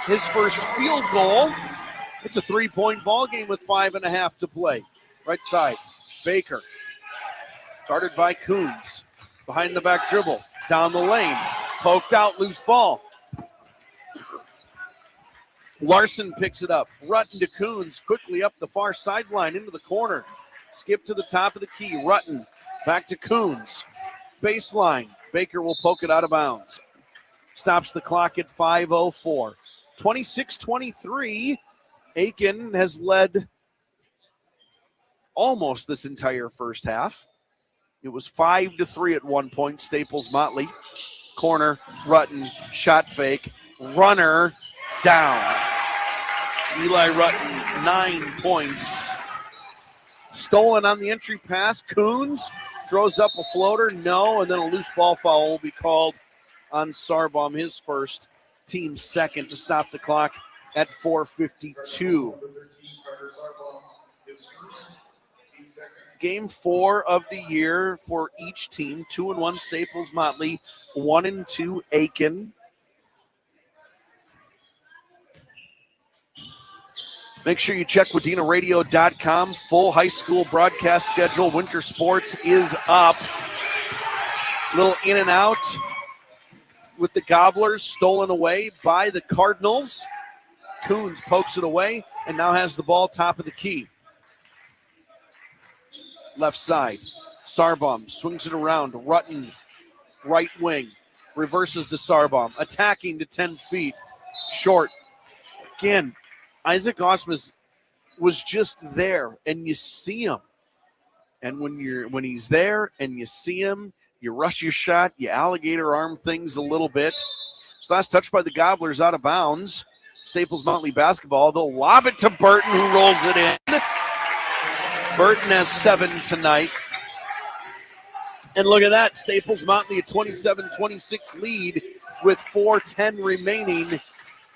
Speaker 2: His first field goal. It's a 3-point ball game with 5.5 to play. Right side. Baker. Guarded by Coons. Behind the back dribble. Down the lane. Poked out. Loose ball. Larson picks it up. Rutten to Coons. Quickly up the far sideline into the corner. Skip to the top of the key. Rutten. Back to Coons. Baseline. Baker will poke it out of bounds. Stops the clock at 5:04. 26-23. Aitkin has led almost this entire first half. It was 5-3 at one point. Staples-Motley. Corner, Rutten, shot fake, runner, down. Eli Rutten, 9 points. Stolen on the entry pass. Coons throws up a floater, no, and then a loose ball foul will be called on Sarbaum, his first, team second, to stop the clock at 4:52. Game 4 of the year for each team. 2-1 Staples-Motley, 1-2 Aitkin. Make sure you check WadenaRadio.com. Full high school broadcast schedule. Winter sports is up. Little in and out with the Gobblers, stolen away by the Cardinals. Coons pokes it away and now has the ball top of the key. Left side. Sarbaum swings it around. Rutten, right wing. Reverses to Sarbaum. Attacking to 10 feet. Short. Again, Isaac Osmus was just there, and you see him. And when he's there and you see him, you rush your shot, you alligator arm things a little bit. So last touch by the Gobblers out of bounds. Staples-Motley basketball. They'll lob it to Burton, who rolls it in. Burton has 7 tonight. And look at that, Staples-Motley a 27-26 lead with 4:10 remaining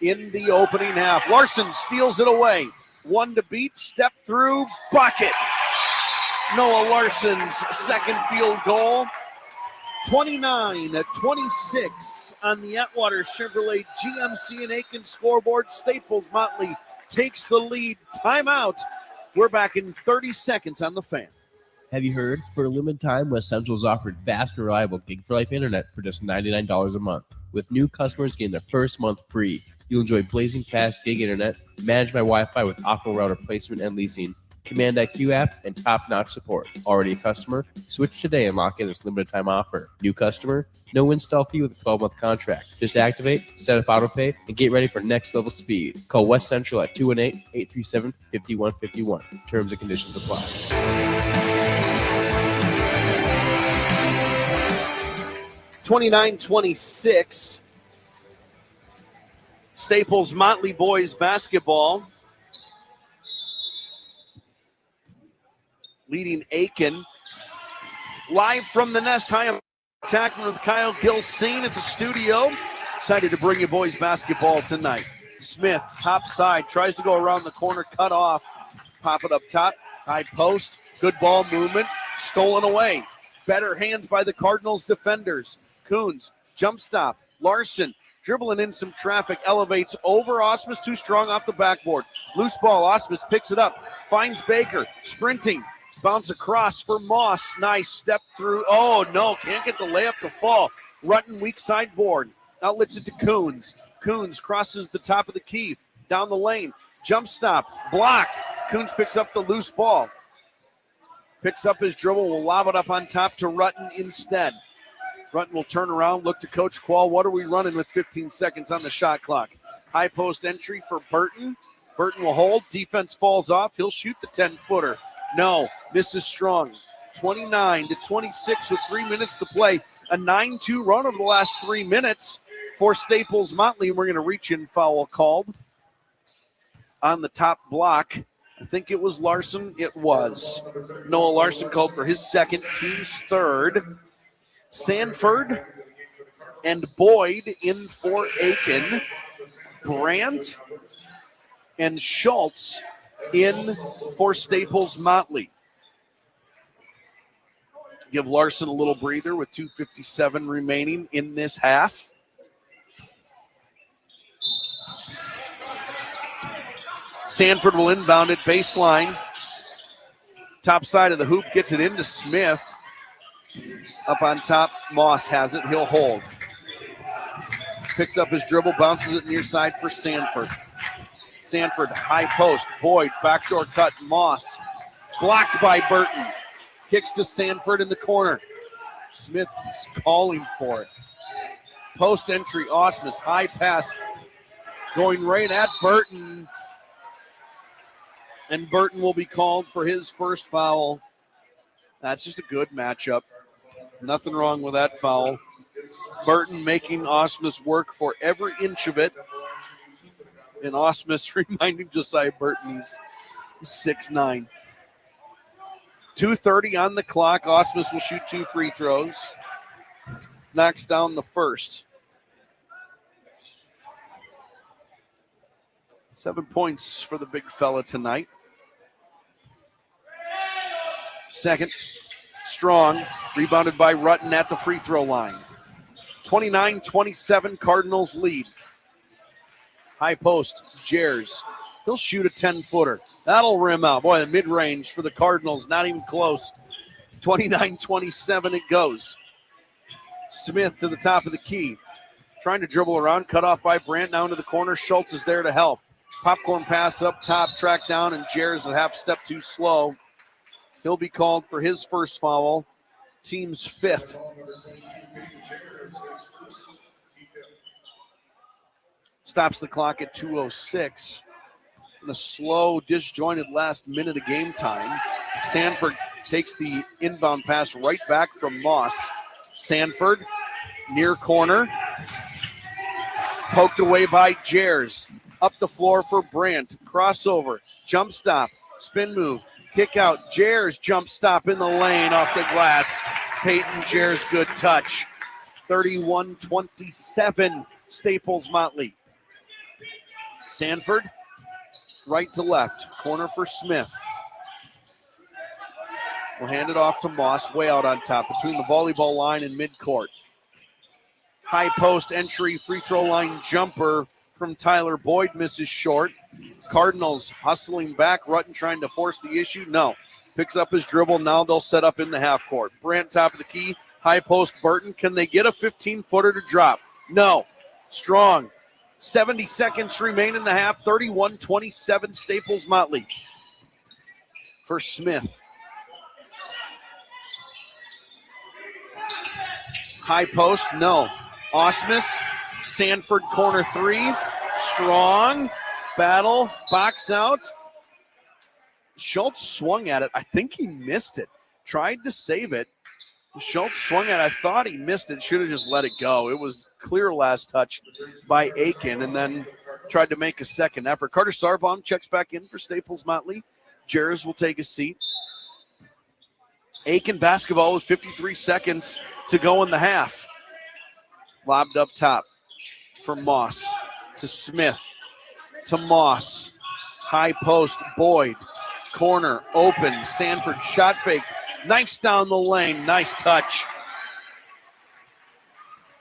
Speaker 2: in the opening half. Larson steals it away. 1 to beat, step through, bucket. Noah Larson's second field goal. 29-26 on the Atwater Chevrolet GMC and Aitkin scoreboard. Staples-Motley takes the lead. Timeout. We're back in 30 seconds on the Fan.
Speaker 21: Have you heard? For a limited time, West Central has offered fast and reliable Gig4Life internet for just $99 a month. With new customers getting their first month free, you'll enjoy blazing fast gig internet, manage my Wi-Fi with Aqua router placement and leasing, Command IQ app, and top-notch support. Already a customer? Switch today and lock in this limited time offer. New customer? No install fee with a 12-month contract. Just activate, set up autopay, and get ready for next level speed. Call West Central at 218-837-5151. Terms and conditions apply.
Speaker 2: 29-26. Staples-Motley boys basketball. Leading Aitkin. Live from the Nest, high attacking with Kyle Gilseen at the studio. Excited to bring you boys basketball tonight. Smith, top side, tries to go around the corner, cut off. Pop it up top, high post, good ball movement, stolen away. Better hands by the Cardinals defenders. Coons, jump stop. Larson, dribbling in some traffic, elevates over Osmus, too strong off the backboard. Loose ball, Osmus picks it up, finds Baker, sprinting. Bounce across for Moss. Nice step through. Oh, no, can't get the layup to fall. Rutten, weak side board. Outlets it to Coons. Coons crosses the top of the key. Down the lane. Jump stop. Blocked. Coons picks up the loose ball. Picks up his dribble. Will lob it up on top to Rutten instead. Rutten will turn around, look to Coach Quall. What are we running with 15 seconds on the shot clock? High post entry for Burton. Burton will hold. Defense falls off. He'll shoot the 10-footer. No, misses strong. 29-26 with 3 minutes to play. A 9-2 run over the last 3 minutes for Staples-Motley. We're going to reach in foul called on the top block. I think it was Larson. It was. Noah Larson called for his second, team's third. Sanford and Boyd in for Aitkin. Brandt and Schultz in for Staples-Motley. Give Larson a little breather with 2:57 remaining in this half. Sanford will inbound it, baseline. Top side of the hoop, gets it into Smith. Up on top, Moss has it, he'll hold. Picks up his dribble, bounces it near side for Sanford. Sanford, high post. Boyd, backdoor cut. Moss, blocked by Burton. Kicks to Sanford in the corner. Smith is calling for it. Post entry, Osmus, high pass. Going right at Burton. And Burton will be called for his first foul. That's just a good matchup. Nothing wrong with that foul. Burton making Osmus work for every inch of it. And Osmus reminding Josiah Burton he's 6'9". 2:30 on the clock. Osmus will shoot 2 free throws. Knocks down the first. 7 points for the big fella tonight. Second, Strong, rebounded by Rutten at the free throw line. 29-27, Cardinals lead. High post, Jers. He'll shoot a 10-footer. That'll rim out. Boy, the mid-range for the Cardinals, not even close. 29-27 it goes. Smith to the top of the key. Trying to dribble around, cut off by Brandt. Now into the corner. Schultz is there to help. Popcorn pass up top, track down, and Jers a half step too slow. He'll be called for his first foul, team's 5th. Stops the clock at 2:06. In a slow, disjointed last minute of game time, Sanford takes the inbound pass right back from Moss. Sanford, near corner. Poked away by Jers. Up the floor for Brandt. Crossover, jump stop, spin move, kick out. Jers jump stop in the lane off the glass. Peyton Jers, good touch. 31-27, Staples-Motley. Sanford, right to left. Corner for Smith. We'll hand it off to Moss, way out on top, between the volleyball line and midcourt. High post entry, free throw line jumper from Tyler Boyd, misses short. Cardinals hustling back. Rutten trying to force the issue. No. Picks up his dribble. Now they'll set up in the half court. Brandt top of the key. High post Burton. Can they get a 15-footer to drop? No. Strong. 70 seconds remain in the half. 31-27 Staples-Motley. For Smith. High post. No. Osmus. Sanford corner 3. Strong. Battle. Box out. Schultz swung at it. I think he missed it. Tried to save it. Schultz swung at it. I thought he missed it. Should have just let it go. It was clear last touch by Aitkin, and then tried to make a second effort. Carter Sarbaum checks back in for Staples-Motley. Jers will take a seat. Aitkin basketball with 53 seconds to go in the half. Lobbed up top for Moss to Smith to Moss. High post, Boyd. Corner, open. Sanford shot fake. Knifes down the lane. Nice touch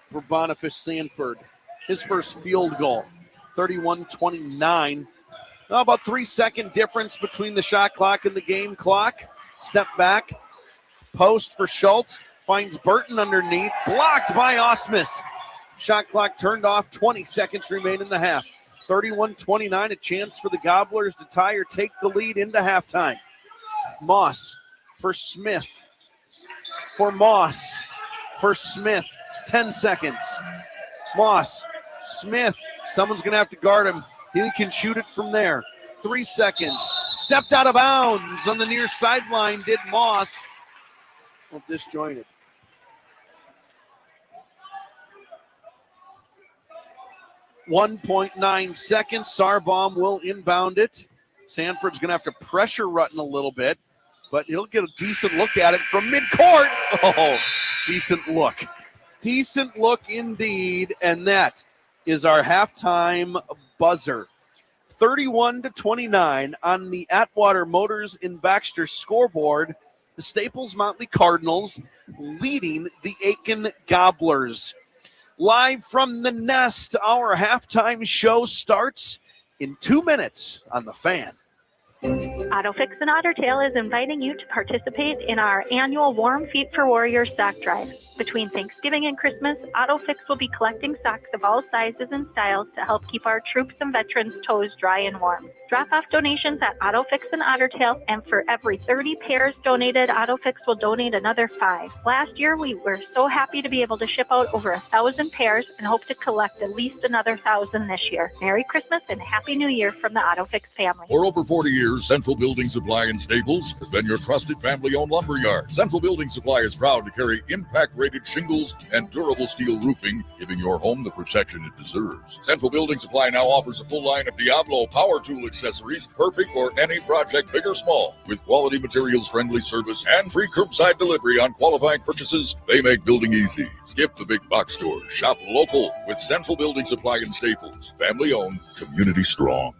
Speaker 2: for Boniface Sanford. His first field goal. 31-29. About 3-second difference between the shot clock and the game clock. Step back. Post for Schultz. Finds Burton underneath. Blocked by Osmus. Shot clock turned off. 20 seconds remain in the half. 31-29, a chance for the Gobblers to tie or take the lead into halftime. Moss for Smith. For Moss. For Smith. 10 seconds. Moss. Smith. Someone's going to have to guard him. He can shoot it from there. 3 seconds. Stepped out of bounds on the near sideline, did Moss. Well, disjointed. .9 seconds. Sarbaum will inbound it. Sanford's going to have to pressure Rutten a little bit, but he'll get a decent look at it from midcourt. Oh, decent look. Decent look indeed, and that is our halftime buzzer. 31-29 on the Atwater Motors in Baxter scoreboard. The Staples-Motley Cardinals leading the Aitkin Gobblers. Live from the Nest, our halftime show starts in 2 minutes on The Fan.
Speaker 3: AutoFix and Otter Tail is inviting you to participate in our annual Warm Feet for Warriors stock drive. Between Thanksgiving and Christmas, AutoFix will be collecting socks of all sizes and styles to help keep our troops and veterans' toes dry and warm. Drop off donations at AutoFix and Ottertail, and for every 30 pairs donated, AutoFix will donate another 5. Last year, we were so happy to be able to ship out over 1,000 pairs and hope to collect at least another 1,000 this year. Merry Christmas and Happy New Year from the AutoFix family.
Speaker 5: For over 40 years, Central Building Supply in Staples has been your trusted family-owned lumber yard. Central Building Supply is proud to carry impact-rated shingles and durable steel roofing, giving your home the protection it deserves. Central Building Supply now offers a full line of Diablo power tool accessories, perfect for any project, big or small. With quality materials, friendly service, and free curbside delivery on qualifying purchases, they make building easy. Skip the big box stores. Shop local with Central Building Supply in Staples. Family-owned, community strong.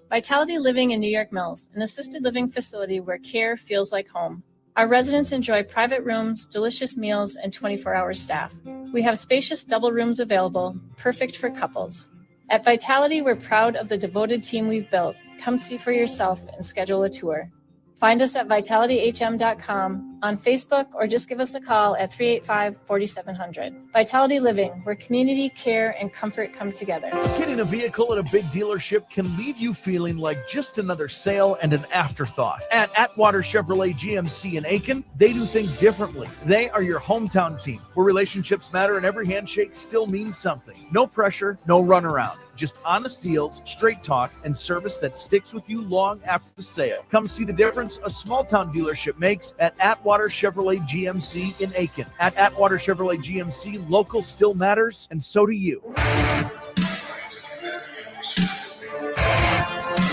Speaker 4: Vitality Living in New York Mills, an assisted living facility where care feels like home. Our residents enjoy private rooms, delicious meals, and 24-hour staff. We have spacious double rooms available, perfect for couples. At Vitality, we're proud of the devoted team we've built. Come see for yourself and schedule a tour. Find us at vitalityhm.com, on Facebook, or just give us a call at 385-4700. Vitality Living, where community, care, and comfort come together.
Speaker 22: Getting a vehicle at a big dealership can leave you feeling like just another sale and an afterthought. At Atwater Chevrolet GMC in Aitkin, they do things differently. They are your hometown team, where relationships matter and every handshake still means something. No pressure, no runaround. Just honest deals, straight talk, and service that sticks with you long after the sale. Come see the difference a small-town dealership makes at Atwater Chevrolet GMC in Aitkin. At Atwater Chevrolet GMC, local still matters, and so do you.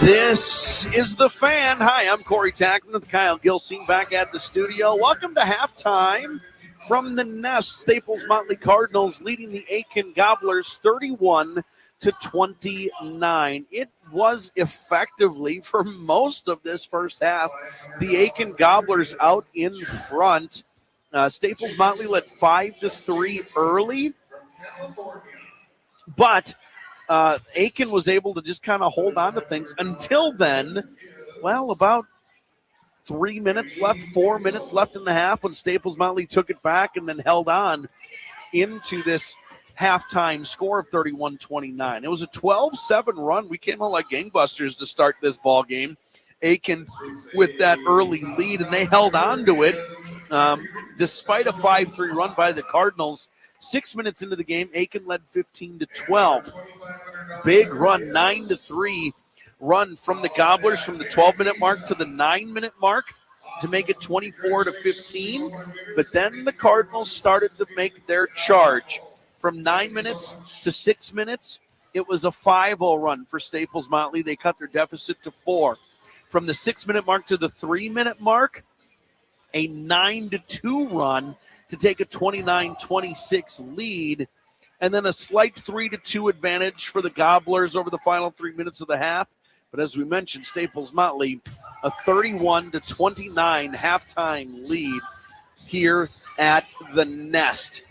Speaker 2: This is The Fan. Hi, I'm Corey Tackman with Kyle Gilsing back at the studio. Welcome to halftime from the Nest. Staples-Motley Cardinals leading the Aitkin Gobblers 31-29. It was effectively, for most of this first half, the Aitkin Gobblers out in front. Staples-Motley led 5-3 early, but Aitkin was able to just kind of hold on to things until then. Well, about 4 minutes left in the half when Staples-Motley took it back and then held on into this halftime score of 31-29. It was a 12-7 run. We came out like gangbusters to start this ball game. Aitkin with that early lead, and they held on to it despite a 5-3 run by the Cardinals. 6 minutes into the game, Aitkin led 15-12. Big run, 9-3 run from the Gobblers from the 12-minute mark to the 9-minute mark to make it 24-15. But then the Cardinals started to make their charge. From 9 minutes to 6 minutes, it was a 5-0 run for Staples-Motley. They cut their deficit to 4. From the 6-minute mark to the 3-minute mark, a 9-2 run to take a 29-26 lead, and then a slight 3-2 advantage for the Gobblers over the final 3 minutes of the half. But as we mentioned, Staples-Motley, a 31-29 halftime lead here at the Nest.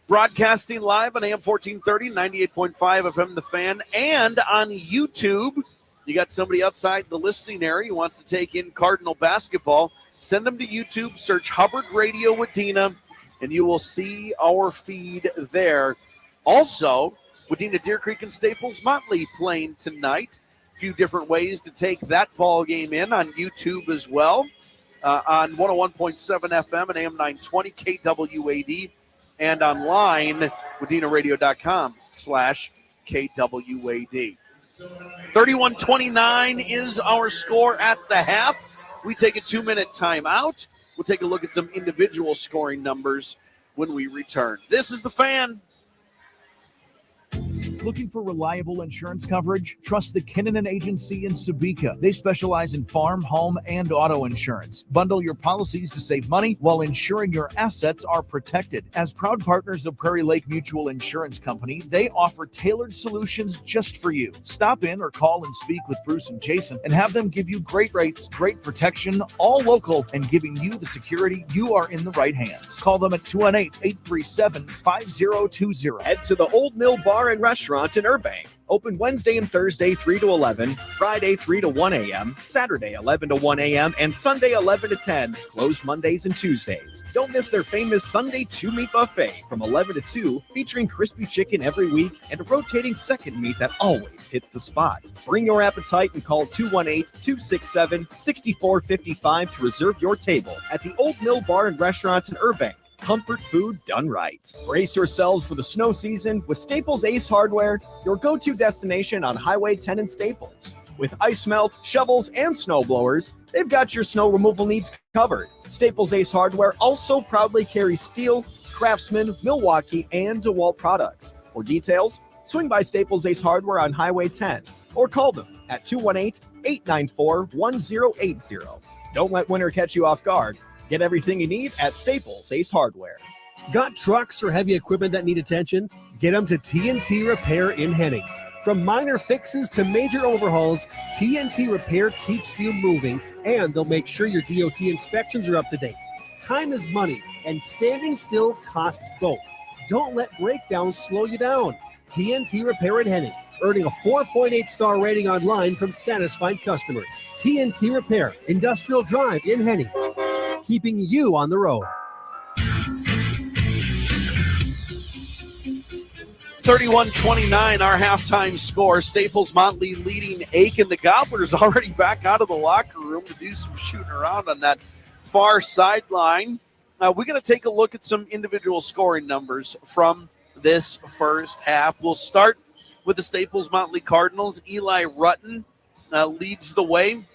Speaker 2: Broadcasting live on AM 1430, 98.5 FM The Fan, and on YouTube. You got somebody outside the listening area who wants to take in Cardinal basketball. Send them to YouTube, search Hubbard Radio-Wadena, and you will see our feed there. Also, Wadena, Deer Creek, and Staples-Motley playing tonight. A few different ways to take that ball game in on YouTube as well. On 101.7 FM and AM 920 KWAD. And online, WadenaRadio.com/KWAD. 31-29 is our score at the half. We take a 2-minute timeout. We'll take a look at some individual scoring numbers when we return. This is The Fan.
Speaker 22: Looking for reliable insurance coverage? Trust the Kinnanen Agency in Sebeka. They specialize in farm, home, and auto insurance. Bundle your policies to save money while ensuring your assets are protected. As proud partners of Prairie Lake Mutual Insurance Company, they offer tailored solutions just for you. Stop in or call and speak with Bruce and Jason and have them give you great rates, great protection, all local, and giving you the security you are in the right hands. Call them at 218-837-5020.
Speaker 7: Head to the Old Mill Bar and Restaurant Restaurant in Irvine. Open Wednesday and Thursday 3 to 11, Friday 3 to 1 a.m., Saturday 11 to 1 a.m., and Sunday 11 to 10. Closed Mondays and Tuesdays. Don't miss their famous Sunday 2-meat buffet from 11 to 2, featuring crispy chicken every week and a rotating second meat that always hits the spot. Bring your appetite and call 218-267-6455 to reserve your table at the Old Mill Bar and Restaurant in Irvine. Comfort food done right. Brace yourselves for the snow season with Staples Ace Hardware, your go-to destination on Highway 10 in Staples. With ice melt, shovels, and snow blowers, they've got your snow removal needs covered. Staples Ace Hardware also proudly carries Steel, Craftsman, Milwaukee, and DeWalt products. For details, swing by Staples Ace Hardware on Highway 10 or call them at 218-894-1080. Don't let winter catch you off guard. Get everything you need at Staples Ace Hardware.
Speaker 9: Got trucks or heavy equipment that need attention? Get them to TNT Repair in Henning. From minor fixes to major overhauls, TNT Repair keeps you moving, and they'll make sure your DOT inspections are up to date. Time is money, and standing still costs both. Don't let breakdowns slow you down. TNT Repair in Henning, earning a 4.8 star rating online from satisfied customers. TNT Repair, Industrial Drive in Henning, keeping you on the road.
Speaker 2: 31-29, our halftime score. Staples-Motley leading Aitkin. The Gobblers already back out of the locker room to do some shooting around on that far sideline. We're going to take a look at some individual scoring numbers from this first half. We'll start with the Staples-Motley Cardinals. Eli Rutten leads the way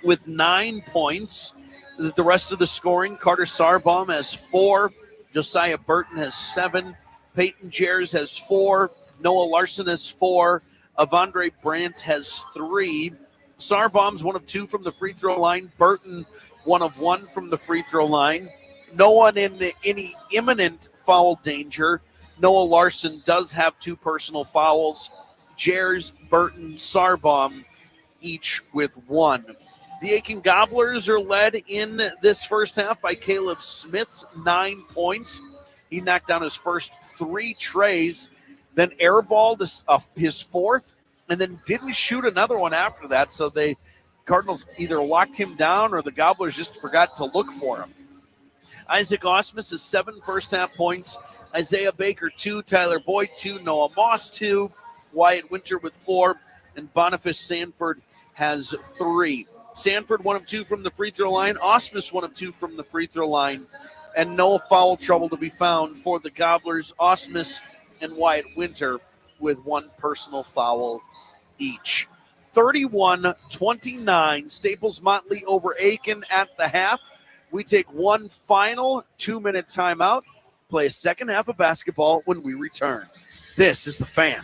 Speaker 2: with 9 points. The rest of the scoring, Carter Sarbaum has 4. Josiah Burton has 7. Peyton Jers has 4. Noah Larson has 4. Avondre Brandt has 3. Sarbaum's 1 of 2 from the free throw line. Burton 1 of 1 from the free throw line. No one in any imminent foul danger. Noah Larson does have 2 personal fouls. Jers, Burton, Sarbaum, each with 1. The Aitkin Gobblers are led in this first half by Caleb Smith's 9 points. He knocked down his first 3 trays, then airballed his 4th, and then didn't shoot another one after that. So the Cardinals either locked him down or the Gobblers just forgot to look for him. Isaac Osmus has 7 first-half points. Isaiah Baker, 2. Tyler Boyd, 2. Noah Moss, 2. Wyatt Winter with 4. And Boniface Sanford has 3. Sanford 1 of 2 from the free throw line. Osmus 1 of 2 from the free throw line. And no foul trouble to be found for the Gobblers. Osmus and Wyatt Winter with 1 personal foul each. 31-29, Staples-Motley over Aitkin at the half. We take one final 2-minute timeout, play a second half of basketball when we return. This is The Fan.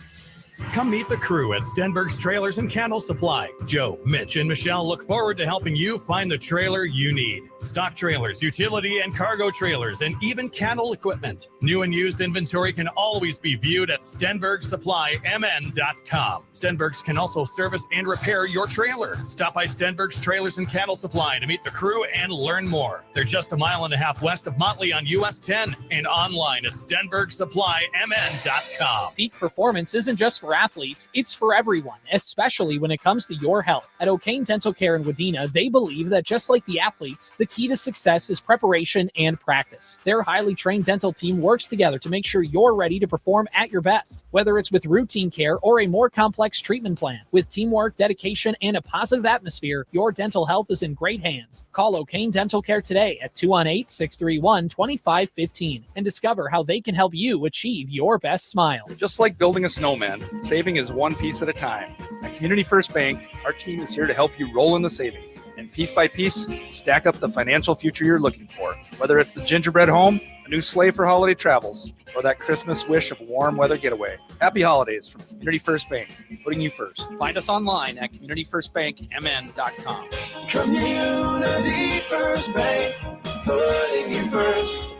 Speaker 6: Come meet the crew at Stenberg's Trailers and Candle Supply. Joe, Mitch, and Michelle look forward to helping you find the trailer you need. Stock trailers, utility and cargo trailers, and even candle equipment. New and used inventory can always be viewed at StenbergSupplyMN.com. Stenberg's can also service and repair your trailer. Stop by Stenberg's Trailers and Candle Supply to meet the crew and learn more. They're just a mile and a half west of Motley on US 10 and online at StenbergSupplyMN.com.
Speaker 1: Peak performance isn't just for athletes, it's for everyone, especially when it comes to your health. At O'Kane Dental Care in Wadena, they believe that just like the athletes, the key to success is preparation and practice. Their highly trained dental team works together to make sure you're ready to perform at your best, whether it's with routine care or a more complex treatment plan. With teamwork, dedication, and a positive atmosphere, your dental health is in great hands. Call O'Kane Dental Care today at 218-631-2515 and discover how they can help you achieve your best smile.
Speaker 8: Just like building a snowman, saving is one piece at a time. At Community First Bank, our team is here to help you roll in the savings and piece by piece, stack up the financial future you're looking for. Whether it's the gingerbread home, a new sleigh for holiday travels, or that Christmas wish of a warm weather getaway. Happy holidays from Community First Bank, putting you first. Find us online at CommunityFirstBankMN.com.
Speaker 23: Community First Bank, putting you first.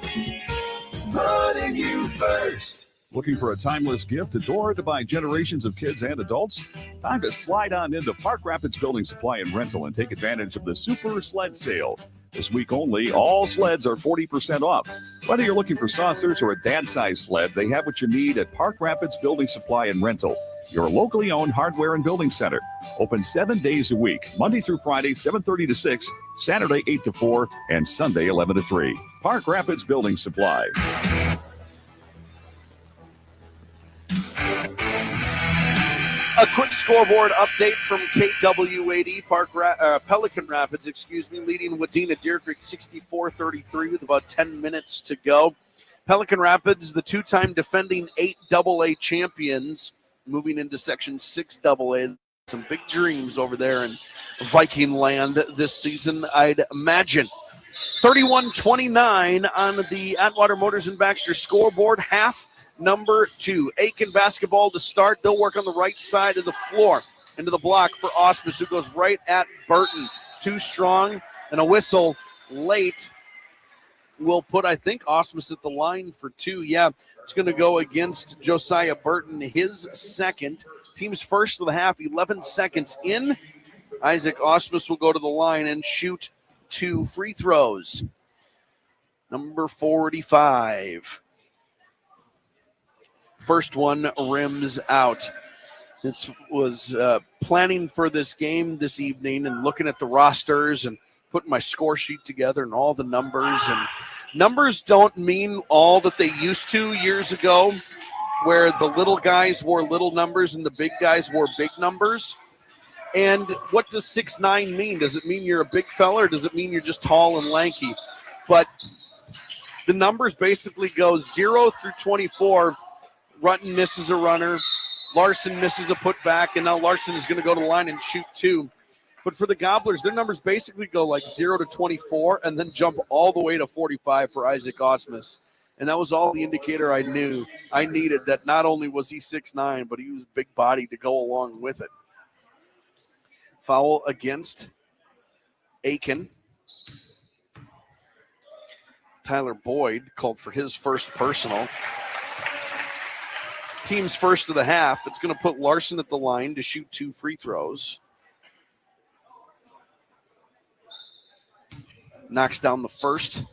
Speaker 23: Putting you first.
Speaker 24: Looking for a timeless gift adored by generations of kids and adults? Time to slide on into Park Rapids Building Supply and Rental and take advantage of the Super Sled Sale. This week only, all sleds are 40% off. Whether you're looking for saucers or a dad-sized sled, they have what you need at Park Rapids Building Supply and Rental, your locally owned hardware and building center. Open 7 days a week, Monday through Friday, 7:30 to 6, Saturday 8 to 4, and Sunday 11 to 3. Park Rapids Building Supply.
Speaker 2: A quick scoreboard update from KWAD, Pelican Rapids, leading Wadena Deer Creek 64-33 with about 10 minutes to go. Pelican Rapids, the two-time defending 8AA champions, moving into Section 6AA. Some big dreams over there in Viking land this season, I'd imagine. 31-29 on the Atwater Motors and Baxter scoreboard, half number 2. Aitkin basketball to start. They'll work on the right side of the floor. Into the block for Osmus, who goes right at Burton. Too strong, and a whistle late will put, I think, Osmus at the line for 2. Yeah, it's going to go against Josiah Burton, his second. Team's first of the half, 11 seconds in. Isaac Osmus will go to the line and shoot 2 free throws. Number 45. First one rims out. This was planning for this game this evening and looking at the rosters and putting my score sheet together and all the numbers. And numbers don't mean all that they used to years ago, where the little guys wore little numbers and the big guys wore big numbers. And what does 6'9" mean? Does it mean you're a big fella, or does it mean you're just tall and lanky? But the numbers basically go 0 through 24. Rutten misses a runner. Larson misses a putback, and now Larson is going to go to the line and shoot 2. But for the Gobblers, their numbers basically go like 0 to 24 and then jump all the way to 45 for Isaac Osmus. And that was all the indicator I knew I needed, that not only was he 6'9", but he was big body to go along with it. Foul against Aitkin. Tyler Boyd called for his first personal. Team's first of the half. It's going to put Larson at the line to shoot 2 free throws. Knocks down the first.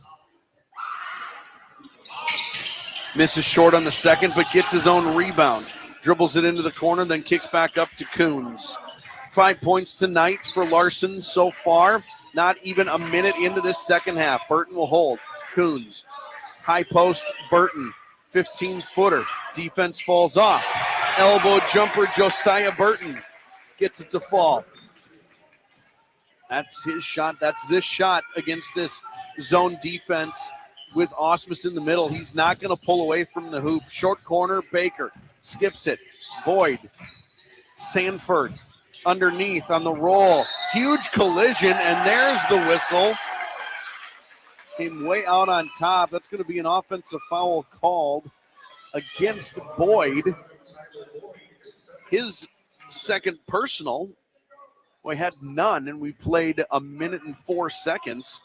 Speaker 2: Misses short on the second, but gets his own rebound. Dribbles it into the corner, then kicks back up to Coons. 5 points tonight for Larson so far. Not even a minute into this second half. Burton will hold. Coons. High post, Burton. 15-footer. Defense falls off. Elbow jumper, Josiah Burton gets it to fall. That's his shot. That's this shot against this zone defense with Osmus in the middle. He's not going to pull away from the hoop. Short corner, Baker skips it. Boyd. Sanford underneath on the roll. Huge collision, and there's the whistle. Came way out on top. That's going to be an offensive foul called against Boyd. His second personal. We had none, and we played 1 minute and 4 seconds.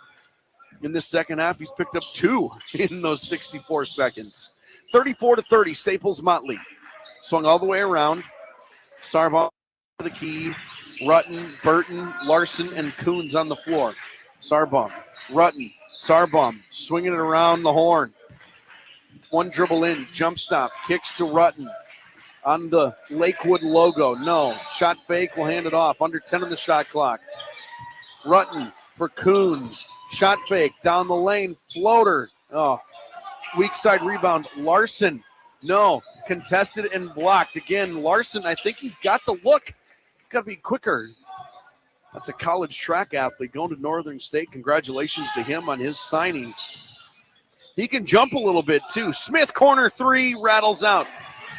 Speaker 2: In this second half, he's picked up 2 in those 64 seconds. 34-30, Staples-Motley. Swung all the way around. Sarbaugh for the key. Rutten, Burton, Larson, and Coons on the floor. Sarbaugh, Rutten, Sarbaugh swinging it around the horn. One dribble in, jump stop, kicks to Rutten on the Lakewood logo. No, shot fake, will hand it off. Under 10 on the shot clock. Rutten for Coons. Shot fake, down the lane, floater. Oh, weak side rebound. Larson, no, contested and blocked. Again, Larson, I think he's got the look. Got to be quicker. That's a college track athlete going to Northern State. Congratulations to him on his signing. He can jump a little bit, too. Smith, corner 3, rattles out.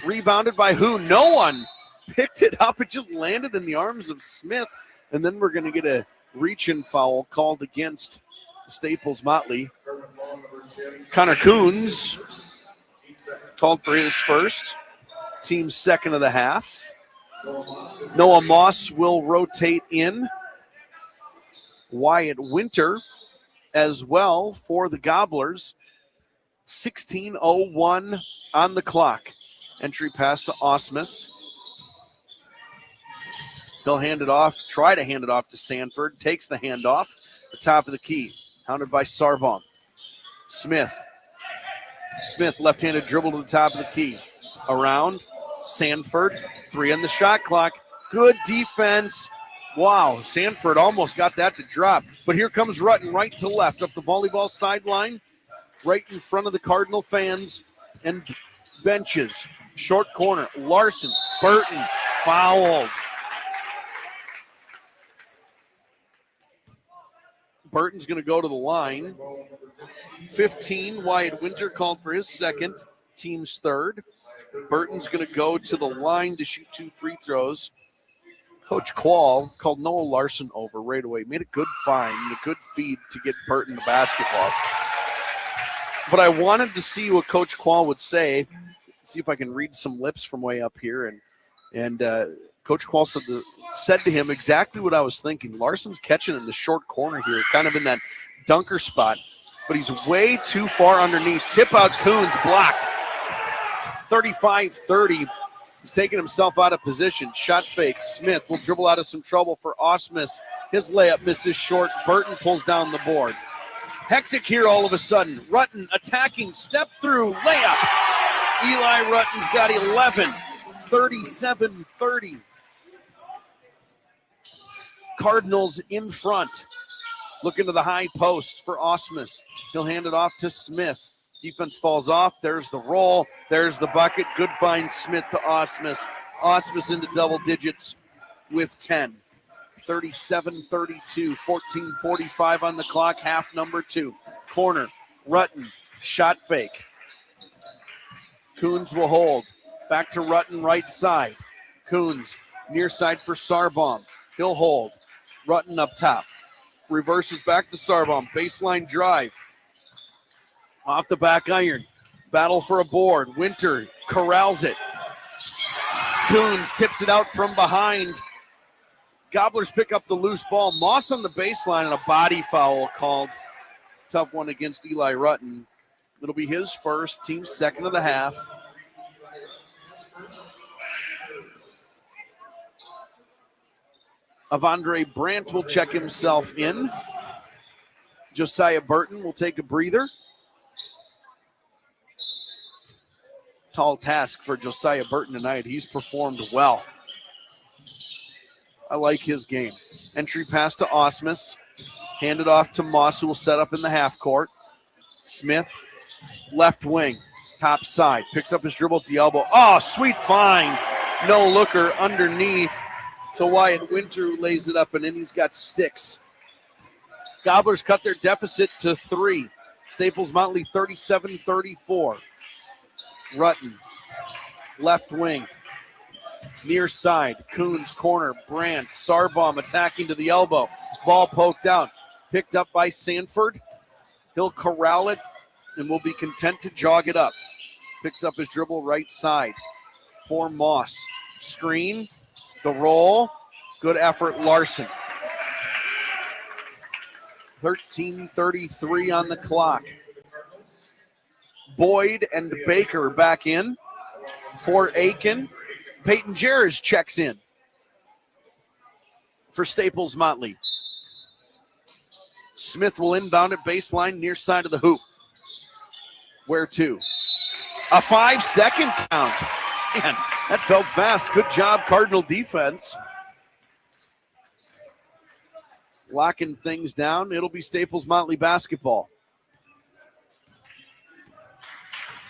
Speaker 2: Rebounded by who? No one picked it up. It just landed in the arms of Smith. And then we're going to get a reach-in foul called against Staples-Motley. Connor Coons called for his first. Team's second of the half. Noah Moss will rotate in. Wyatt Winter as well for the Gobblers. 16:01 on the clock. Entry pass to Osmus. They'll hand it off, try to hand it off to Sanford. Takes the handoff, the top of the key. Hounded by Sarbaum. Smith. Smith, left-handed dribble to the top of the key. Around. Sanford. 3 on the shot clock. Good defense. Wow, Sanford almost got that to drop. But here comes Rutten right to left up the volleyball sideline, right in front of the Cardinal fans and benches. Short corner. Larson. Burton. Fouled. Burton's going to go to the line. 15, Wyatt Winter called for his second, team's third. Burton's going to go to the line to shoot 2 free throws. Coach Quall called Noah Larson over right away. Made a good find, a good feed to get Burton the basketball. But I wanted to see what Coach Quall would say, see if I can read some lips from way up here. And Coach Quall said to him exactly what I was thinking. Larson's catching in the short corner here, kind of in that dunker spot, but he's way too far underneath. Tip out Coons, blocked. 35-30. He's taking himself out of position. Shot fake. Smith will dribble out of some trouble for Osmus. His layup misses short. Burton pulls down the board. Hectic here all of a sudden. Rutten attacking, step through, layup. Eli Rutten's got 11. 37-30. Cardinals in front. Looking to the high post for Osmus. He'll hand it off to Smith. Defense falls off. There's the roll. There's the bucket. Good find, Smith to Osmus. Osmus into double digits with 10. 37-32. 14:45 on the clock. Half number 2. Corner. Rutten. Shot fake. Coons will hold. Back to Rutten, right side. Coons near side for Sarbaum. He'll hold. Rutten up top. Reverses back to Sarbaum. Baseline drive. Off the back iron. Battle for a board. Winter corrals it. Coons tips it out from behind. Gobblers pick up the loose ball. Moss on the baseline and a body foul called. Tough one against Eli Rutten. It'll be his first, team's second of the half. Avondre Brandt will check himself in. Josiah Burton will take a breather. Tall task for Josiah Burton tonight. He's performed well. I like his game. Entry pass to Osmus. Handed off to Moss, who will set up in the half court. Smith, left wing, top side. Picks up his dribble at the elbow. Oh, sweet find. No looker underneath to Wyatt Winter, who lays it up, and then he's got 6. Gobblers cut their deficit to 3. Staples-Motley 37-34. Rutten, left wing, near side. Coons corner. Brandt. Sarbaum attacking to the elbow. Ball poked out. Picked up by Sanford. He'll corral it and will be content to jog it up. Picks up his dribble right side for Moss. Screen. The roll. Good effort, Larson. 13:33 on the clock. Boyd and Baker back in for Aitkin. Peyton Jarrett checks in for Staples-Motley. Smith will inbound at baseline near side of the hoop. Where to? A 5-second count. Man, that felt fast. Good job, Cardinal defense. Locking things down. It'll be Staples-Motley basketball.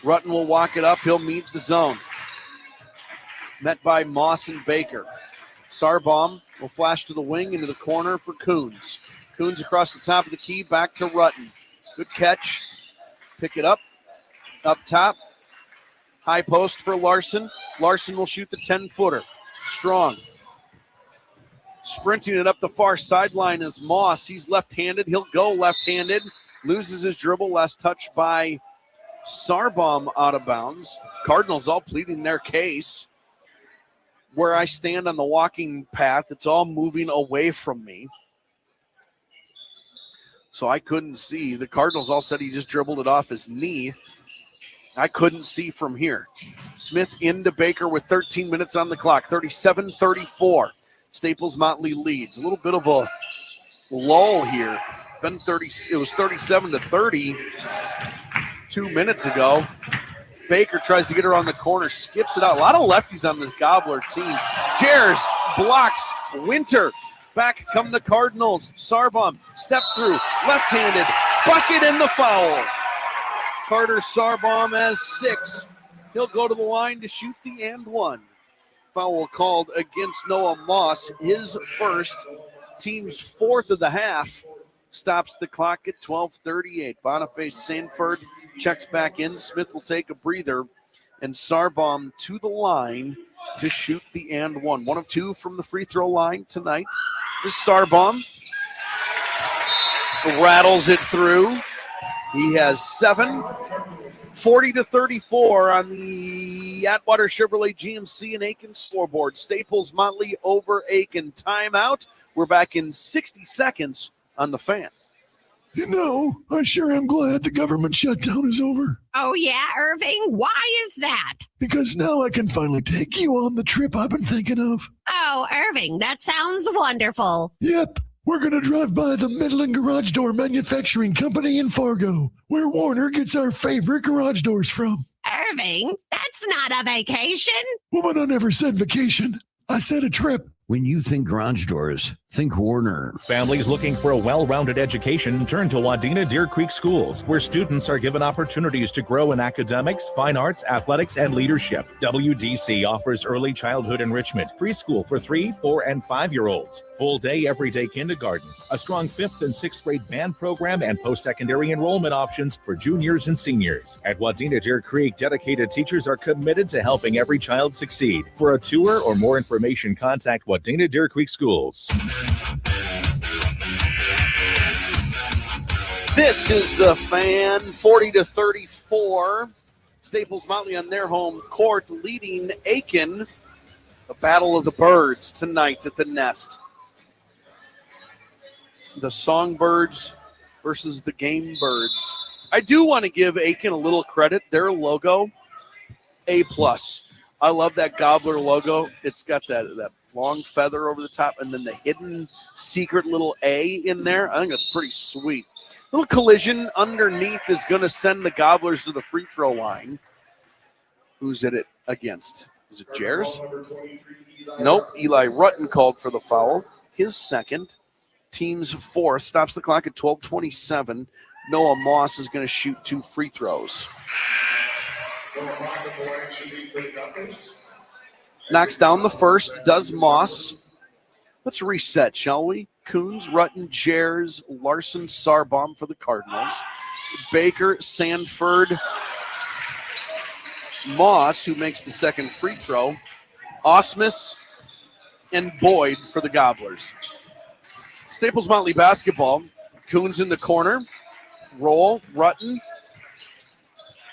Speaker 2: Rutten will walk it up. He'll meet the zone. Met by Moss and Baker. Sarbaum will flash to the wing into the corner for Coons. Coons across the top of the key, back to Rutten. Good catch. Pick it up. Up top. High post for Larson. Larson will shoot the 10-footer. Strong. Sprinting it up the far sideline is Moss. He's left-handed. He'll go left-handed. Loses his dribble. Last touch by Sarbaum out of bounds. Cardinals all pleading their case. Where I stand on the walking path, it's all moving away from me. So I couldn't see. The Cardinals all said he just dribbled it off his knee. I couldn't see from here. Smith into Baker with 13 minutes on the clock. 37-34. Staples-Motley leads. A little bit of a lull here been 30. It was 37-30 2 minutes ago. Baker tries to get her on the corner, skips it out. A lot of lefties on this Gobbler team. Jers blocks Winter. Back come the Cardinals. Sarbaum, step through, left-handed, bucket in the foul. Carter Sarbaum has 6. He'll go to the line to shoot the and one. Foul called against Noah Moss, his first, team's 4th of the half. Stops the clock at 12:38. Boniface Sanford checks back in. Smith will take a breather. And Sarbaum to the line to shoot the and one. 1 of 2 from the free throw line tonight. This Sarbaum rattles it through. He has 7. 40-34 on the Atwater Chevrolet GMC and Aitkin scoreboard. Staples-Motley over Aitkin. Timeout. We're back in 60 seconds on the Fan.
Speaker 10: You know, I sure am glad the government shutdown is over.
Speaker 11: Oh, yeah, Irving? Why is that?
Speaker 10: Because now I can finally take you on the trip I've been thinking of.
Speaker 11: Oh, Irving, that sounds wonderful.
Speaker 10: Yep. We're going to drive by the Midland Garage Door Manufacturing Company in Fargo, where Warner gets our favorite garage doors from.
Speaker 11: Irving, that's not a vacation.
Speaker 10: Woman, I never said vacation. I said a trip.
Speaker 13: When you think garage doors, think Warner.
Speaker 16: Families looking for a well-rounded education turn to Wadena Deer Creek Schools, where students are given opportunities to grow in academics, fine arts, athletics, and leadership. WDC offers early childhood enrichment, preschool for 3, 4, and 5-year-olds, full-day, everyday kindergarten, a strong 5th and 6th grade band program, and post-secondary enrollment options for juniors and seniors. At Wadena Deer Creek, dedicated teachers are committed to helping every child succeed. For a tour or more information, contact Wadena Deer Creek Schools.
Speaker 2: This is the Fan, 40-34. Staples-Motley on their home court, leading Aitkin. The Battle of the Birds tonight at the Nest. The Songbirds versus the Game Birds. I do want to give Aitkin a little credit. Their logo, A+. I love that Gobbler logo. It's got that long feather over the top and then the hidden secret little A in there. I think that's pretty sweet. Little collision underneath is going to send the Gobblers to the free throw line. Who's it against? Is it Jers? Nope. Eli Rutten called for the foul. His second. Team's 4th. Stops the clock at 12:27. Noah Moss is going to shoot 2 free throws. Knocks down the first, does Moss. Let's reset, shall we? Coons, Rutten, Jers, Larson, Sarbaum for the Cardinals. Baker, Sanford, Moss, who makes the second free throw. Osmus and Boyd for the Gobblers. Staples-Motley basketball. Coons in the corner. Roll, Rutten.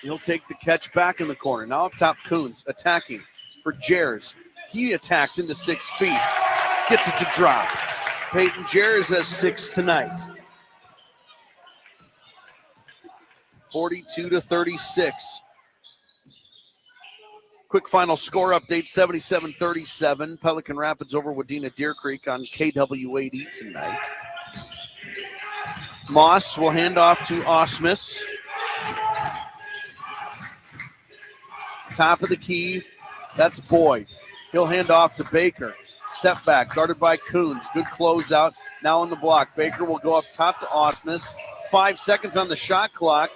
Speaker 2: He'll take the catch back in the corner. Now up top, Coons attacking for Jers. He attacks into 6 feet. Gets it to drop. Peyton Jers has 6 tonight. 42-36. Quick final score update, 77-37. Pelican Rapids over Wadena Deer Creek on KW8E tonight. Moss will hand off to Osmus. Top of the key, that's Boyd. He'll hand off to Baker. Step back, guarded by Coons. Good closeout. Now on the block. Baker will go up top to Osmus. 5 seconds on the shot clock.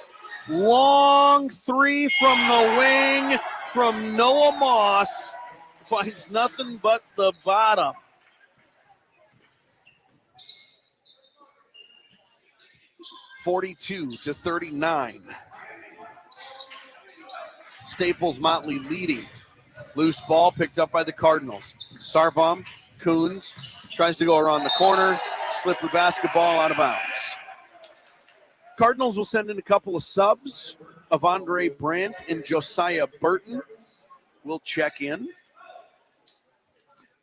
Speaker 2: Long 3 from the wing from Noah Moss. Finds nothing but the bottom. (42-39). Staples-Motley leading. Loose ball picked up by the Cardinals. Sarbaum, Coons, tries to go around the corner. Slippery basketball out of bounds. Cardinals will send in a couple of subs. Avondre Brandt and Josiah Burton will check in.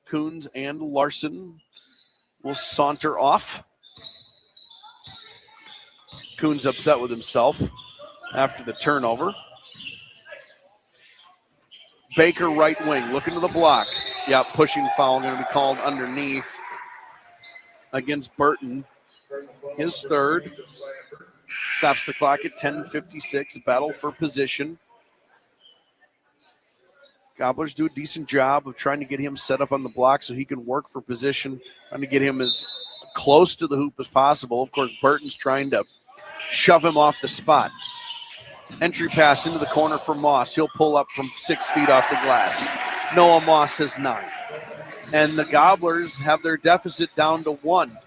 Speaker 2: Coons and Larson will saunter off. Coons upset with himself after the turnover. Baker right wing, looking to the block. Yeah, pushing foul going to be called underneath against Burton. His third. Stops the clock at 10:56. Battle for position. Gobblers do a decent job of trying to get him set up on the block so he can work for position, trying to get him as close to the hoop as possible. Of course, Burton's trying to shove him off the spot. Entry pass into the corner for Moss. He'll pull up from 6 feet off the glass. Noah Moss has 9. And the Gobblers have their deficit down to 1.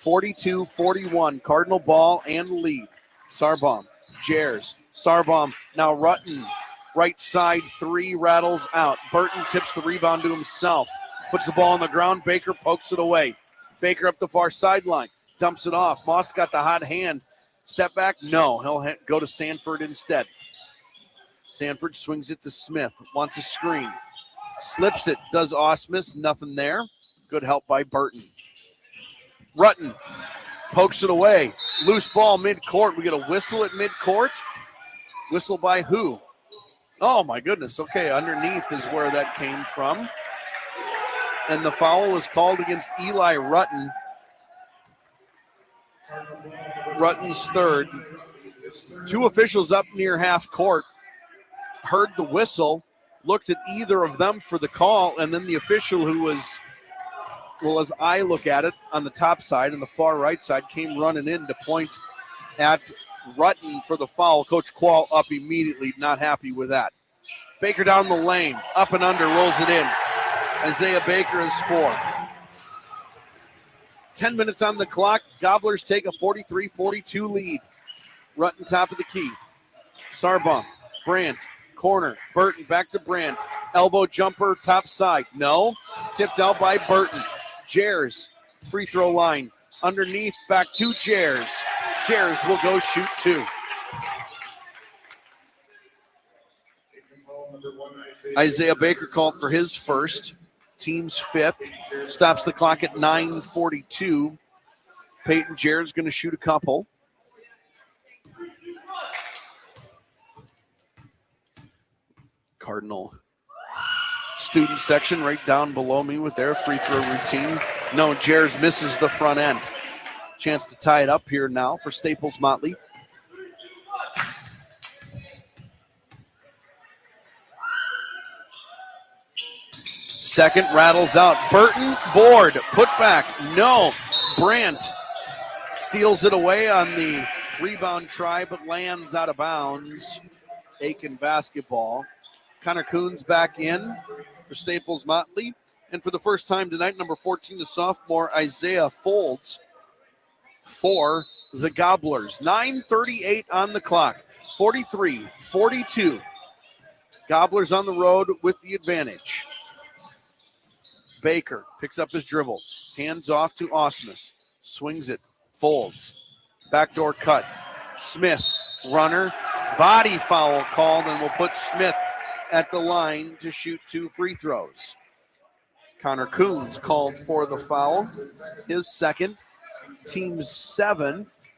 Speaker 2: 42-41. Cardinal ball and lead. Sarbaum, Jers, Sarbaum, now Rutten. Right side 3 rattles out. Burton tips the rebound to himself. Puts the ball on the ground. Baker pokes it away. Baker up the far sideline. Dumps it off. Moss got the hot hand. Step back? No. He'll go to Sanford instead. Sanford swings it to Smith. Wants a screen. Slips it. Does Osmus. Nothing there. Good help by Burton. Rutten pokes it away. Loose ball midcourt. We get a whistle at midcourt. Whistle by who? Oh, my goodness. Okay, underneath is where that came from. And the foul is called against Eli Rutten. Rutten's third. 2 officials up near half court heard the whistle, looked at either of them for the call, and then the official who was, well, as I look at it, on the top side and the far right side, came running in to point at Rutten for the foul. Coach Quall up immediately, not happy with that. Baker down the lane, up and under, rolls it in. Isaiah Baker is 4. 10 minutes on the clock. Gobblers take a 43-42 lead. Rutten top of the key. Sarbaum, Brandt, corner. Burton back to Brandt. Elbow jumper, top side. No. Tipped out by Burton. Jers, free throw line. Underneath, back to Jers. Jers will go shoot 2. Isaiah Baker called for his first. Team's 5th. Stops the clock at 9:42. Peyton Jers going to shoot a couple. Cardinal student section right down below me with their free throw routine. No, Jers misses the front end. Chance to tie it up here now for Staples-Motley. Second rattles out. Burton, board, put back. No. Brandt steals it away on the rebound try, but lands out of bounds. Aitkin basketball. Connor Coons back in for Staples-Motley. And for the first time tonight, number 14, the sophomore Isaiah Folds for the Gobblers. 9:38 on the clock. 43-42. Gobblers on the road with the advantage. Baker picks up his dribble. Hands off to Osmus. Swings it. Folds. Backdoor cut. Smith. Runner. Body foul called, and will put Smith at the line to shoot 2 free throws. Connor Coons called for the foul. His second. Team's 7th.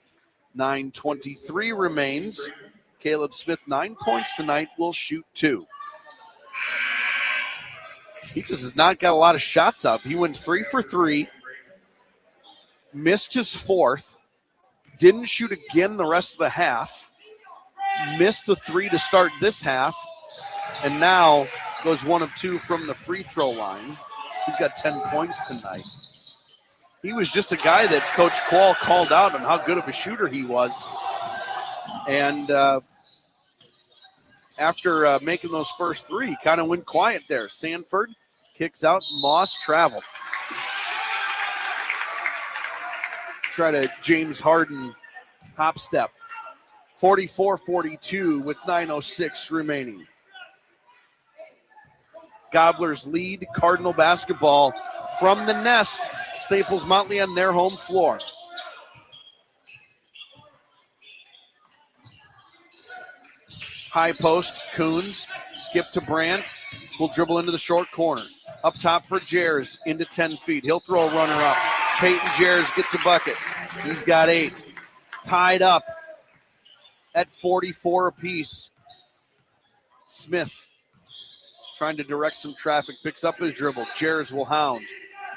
Speaker 2: 9:23 remains. Caleb Smith, 9 points tonight, will shoot 2. He just has not got a lot of shots up. He went 3 for 3. Missed his 4th. Didn't shoot again the rest of the half. Missed the 3 to start this half. And now goes 1 of 2 from the free throw line. He's got 10 points tonight. He was just a guy that Coach Quall called out on how good of a shooter he was. And after making those first 3, kind of went quiet there. Sanford kicks out. Moss traveled. Try to James Harden hop step. 44-42 with 9:06 remaining. Gobblers lead Cardinal basketball from the Nest. Staples-Motley on their home floor. High post, Coons, skip to Brandt, will dribble into the short corner. Up top for Jers, into 10 feet. He'll throw a runner up. Peyton Jers gets a bucket. He's got 8. Tied up at 44 apiece. Smith trying to direct some traffic, picks up his dribble. Jers will hound.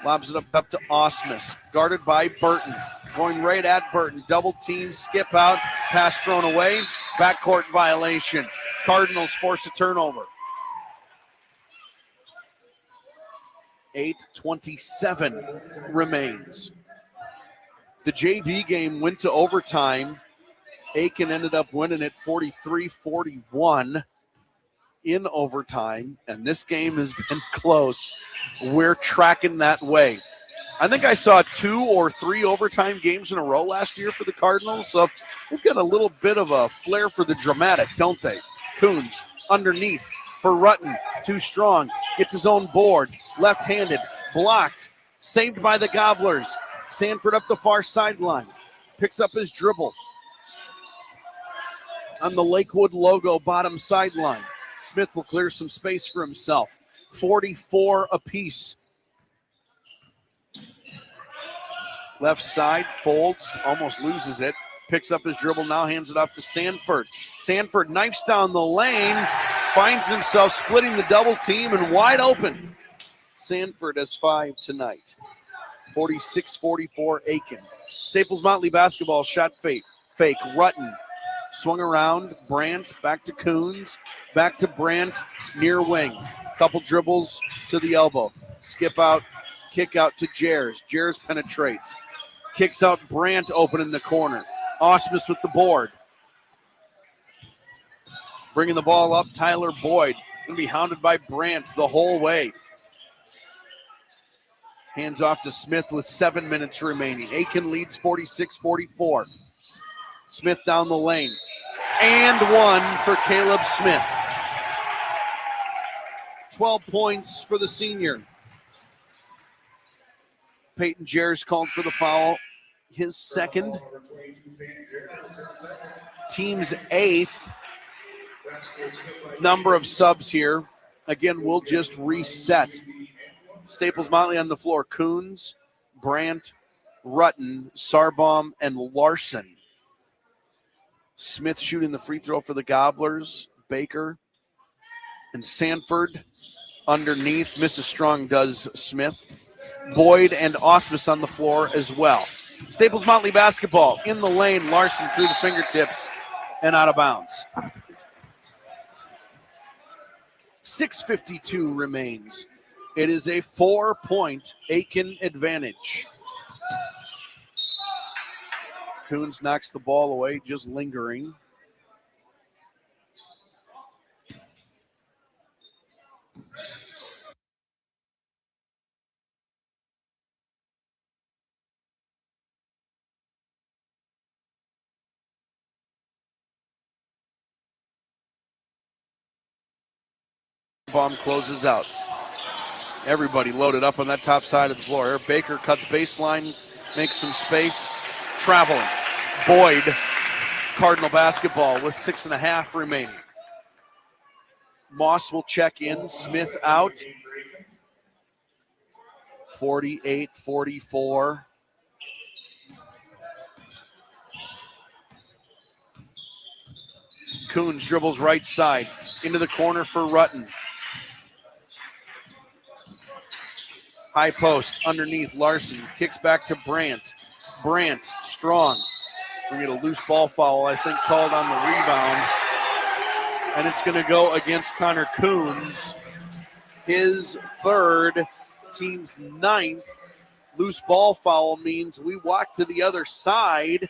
Speaker 2: Lobs it up to Osmus. Guarded by Burton. Going right at Burton. Double team, skip out. Pass thrown away. Backcourt violation. Cardinals force a turnover. 8:27 remains. The JV game went to overtime. Aitkin ended up winning it 43-41 in overtime, and this game has been close. We're tracking that way. I think I saw 2 or 3 overtime games in a row last year for the Cardinals, so they've got a little bit of a flair for the dramatic, don't they? Coons underneath for Rutten, too strong, gets his own board, left-handed, blocked, saved by the Gobblers. Sanford up the far sideline, picks up his dribble on the Lakewood logo bottom sideline. Smith will clear some space for himself. 44 apiece. Left side, folds, almost loses it. Picks up his dribble, now hands it off to Sanford. Sanford knifes down the lane, finds himself splitting the double team and wide open. Sanford has 5 tonight. 46-44 Aitkin. Staples-Motley basketball shot fake. Rutten swung around. Brandt back to Coons. Back to Brandt near wing. Couple dribbles to the elbow. Skip out. Kick out to Jers. Jers penetrates. Kicks out Brandt open in the corner. Osmus with the board. Bringing the ball up, Tyler Boyd. Going to be hounded by Brandt the whole way. Hands off to Smith with 7 minutes remaining. Aitkin leads 46-44. Smith down the lane. And 1 for Caleb Smith. 12 points for the senior. Peyton Jers called for the foul. His second. Team's 8th. Number of subs here. Again, we'll just reset. Staples-Motley on the floor. Coons, Brandt, Rutten, Sarbaum, and Larson. Smith shooting the free throw for the Gobblers. Baker and Sanford underneath. Mrs. Strong does Smith. Boyd and Osmus on the floor as well. Staples-Motley basketball in the lane. Larson through the fingertips and out of bounds. 6:52 remains. It is a 4-point Aitkin advantage. Coons knocks the ball away, just lingering. Bomb closes out. Everybody loaded up on that top side of the floor. Eric Baker cuts baseline, makes some space. Traveling. Boyd, Cardinal basketball with 6.5 remaining. Moss will check in. Smith out. 48-44. Coons dribbles right side. Into the corner for Rutten. High post underneath. Larson kicks back to Brandt. Brandt, strong. We get a loose ball foul, I think, called on the rebound. And it's going to go against Connor Coons. His third, team's 9th. Loose ball foul means we walk to the other side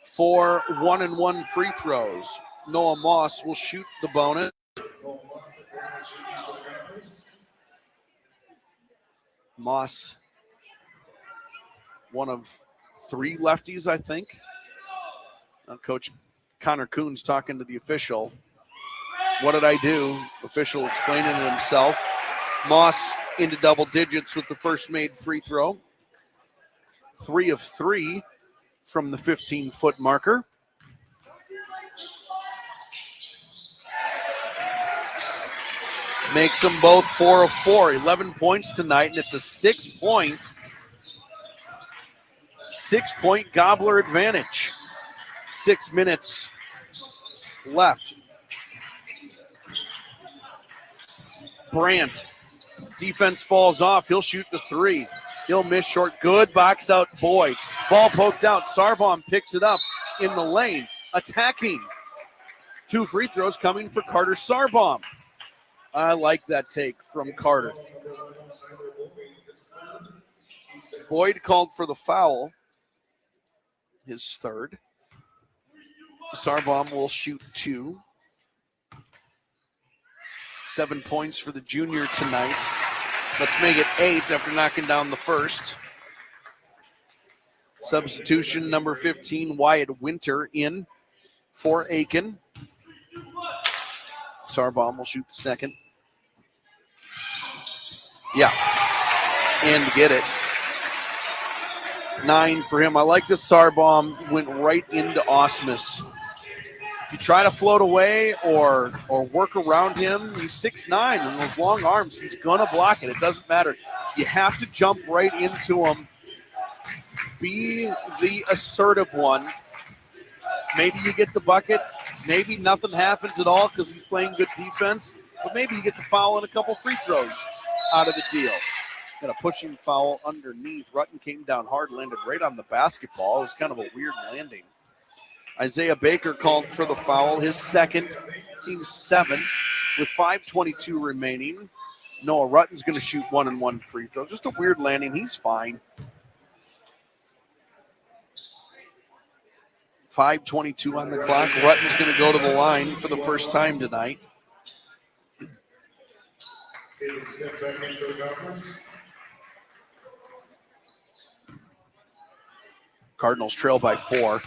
Speaker 2: for 1-and-1 free throws. Noah Moss will shoot the bonus. Moss, one of 3 lefties, I think. Coach Connor Coons talking to the official. What did I do? Official explaining it himself. Moss into double digits with the first made free throw. 3 of 3 from the 15-foot marker. Makes them both 4 of 4. 11 points tonight, and it's a 6-point Gobbler advantage. 6 minutes left. Brandt Defense falls off. He'll shoot the three. He'll miss short. Good box out Boyd. Ball poked out. Sarbaum picks it up in the lane. Attacking. 2 free throws coming for Carter Sarbaum. I like that take from Carter. Boyd called for the foul. His third. Sarbaum will shoot 2. 7 points for the junior tonight. Let's make it 8 after knocking down the first. Substitution number 15, Wyatt Winter in for Aitkin. Sarbaum will shoot the second. Yeah, and get it. 9 for him. I like that Sarbaum went right into Osmus. If you try to float away or work around him, he's 6'9", and those long arms, he's going to block it. It doesn't matter. You have to jump right into him. Be the assertive one. Maybe you get the bucket. Maybe nothing happens at all because he's playing good defense. But maybe you get the foul and a couple free throws out of the deal. Got a pushing foul underneath. Rutten came down hard, landed right on the basketball. It was kind of a weird landing. Isaiah Baker called for the foul, his second, team 7th, with 5:22 remaining. Noah Rutten's going to shoot 1-and-1 free throw. Just a weird landing. He's fine. 5:22 on the clock. Rutten's going to go to the line for the first time tonight. Cardinals trail by 4.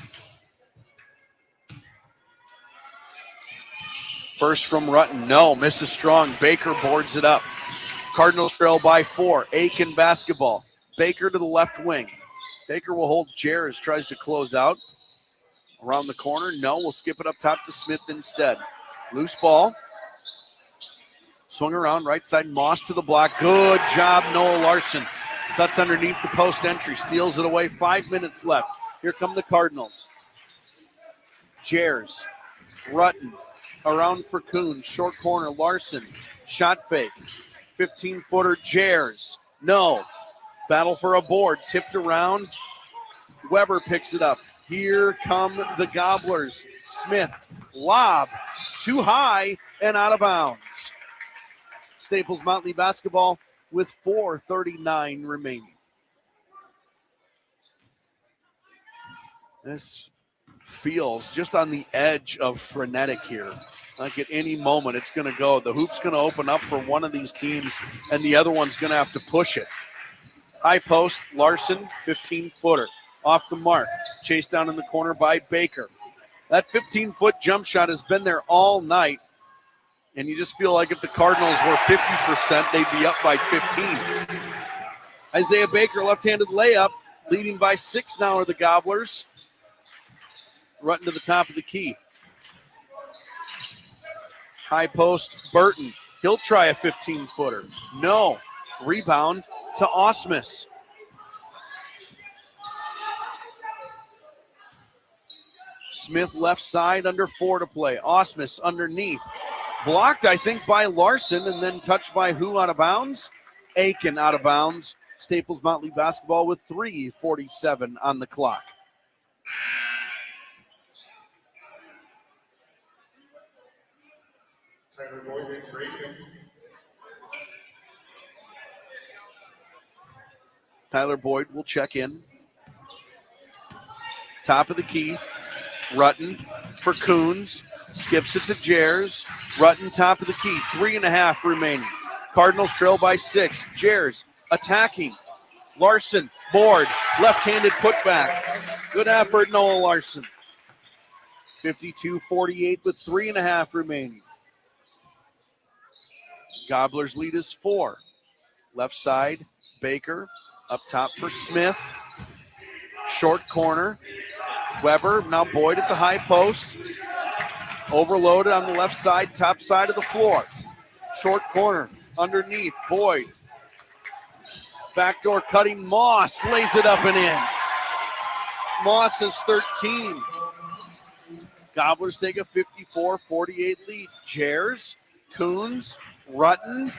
Speaker 2: First from Rutten, no, misses strong. Baker boards it up. Cardinals trail by 4. Aitkin basketball. Baker to the left wing. Baker will hold Jers, tries to close out. Around the corner, no, we'll skip it up top to Smith instead. Loose ball. Swung around, right side, Moss to the block. Good job, Noah Larson. Cuts underneath the post entry, steals it away. 5 minutes left. Here come the Cardinals. Jers, Rutten, around for Kuhn, short corner, Larson, shot fake. 15-footer, Jers, no. Battle for a board, tipped around. Weber picks it up. Here come the Gobblers. Smith, lob, too high and out of bounds. Staples-Motley basketball with 4:39 remaining. This feels just on the edge of frenetic here. Like at any moment it's going to go. The hoop's going to open up for one of these teams, and the other one's going to have to push it. High post, Larson, 15-footer. Off the mark. Chased down in the corner by Baker. That 15-foot jump shot has been there all night. And you just feel like if the Cardinals were 50%, they'd be up by 15. Isaiah Baker, left-handed layup, leading by 6 now are the Gobblers. Rutten to the top of the key. High post, Burton. He'll try a 15-footer. No. Rebound to Osmus. Smith left side, under 4 to play. Osmus underneath. Blocked, I think, by Larson, and then touched by who out of bounds? Aitkin out of bounds. Staples-Motley basketball with 3:47 on the clock. Tyler Boyd will check in. Top of the key. Rutten for Coons. Skips it to Jers. Rutten top of the key. 3.5 remaining. Cardinals trail by 6. Jers attacking. Larson, board. Left-handed putback. Good effort, Noah Larson. 52-48 with 3.5 remaining. Gobblers lead is 4. Left side, Baker. Up top for Smith. Short corner. Weber, now Boyd at the high post. Overloaded on the left side, top side of the floor. Short corner, underneath, Boyd. Backdoor cutting, Moss lays it up and in. Moss is 13. Gobblers take a 54-48 lead. Jers, Coons, Rutten,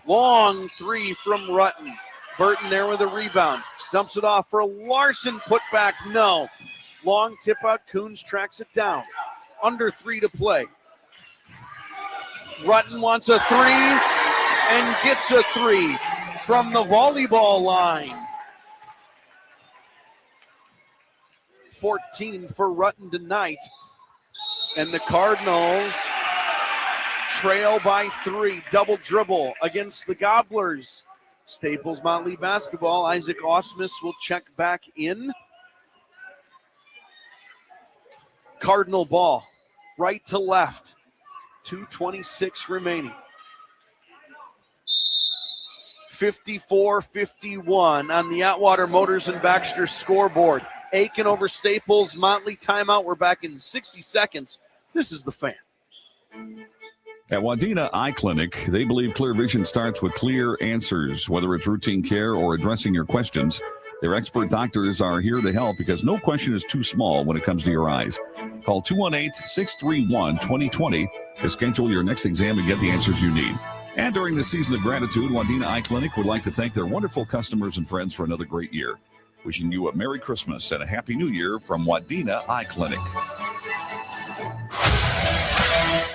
Speaker 2: Long three from Rutten. Burton there with a rebound. Dumps it off for Larson. Put back, no. Long tip out. Coons tracks it down. Under 3 to play. Rutten wants a 3 and gets a 3 from the volleyball line. 14 for Rutten tonight. And the Cardinals trail by 3. Double dribble against the Gobblers. Staples-Motley basketball. Isaac Osmus will check back in. Cardinal ball, right to left. 2:26 remaining. 54-51 on the Atwater Motors and Baxter scoreboard. Aitkin over Staples-Motley. Timeout. We're back in 60 seconds. This is the Fan.
Speaker 24: At Wadena Eye Clinic, they believe clear vision starts with clear answers. Whether it's routine care or addressing your questions, their expert doctors are here to help because no question is too small when it comes to your eyes. Call 218-631-2020 to schedule your next exam and get the answers you need. And during the season of gratitude, Wadena Eye Clinic would like to thank their wonderful customers and friends for another great year. Wishing you a Merry Christmas and a Happy New Year from Wadena Eye Clinic.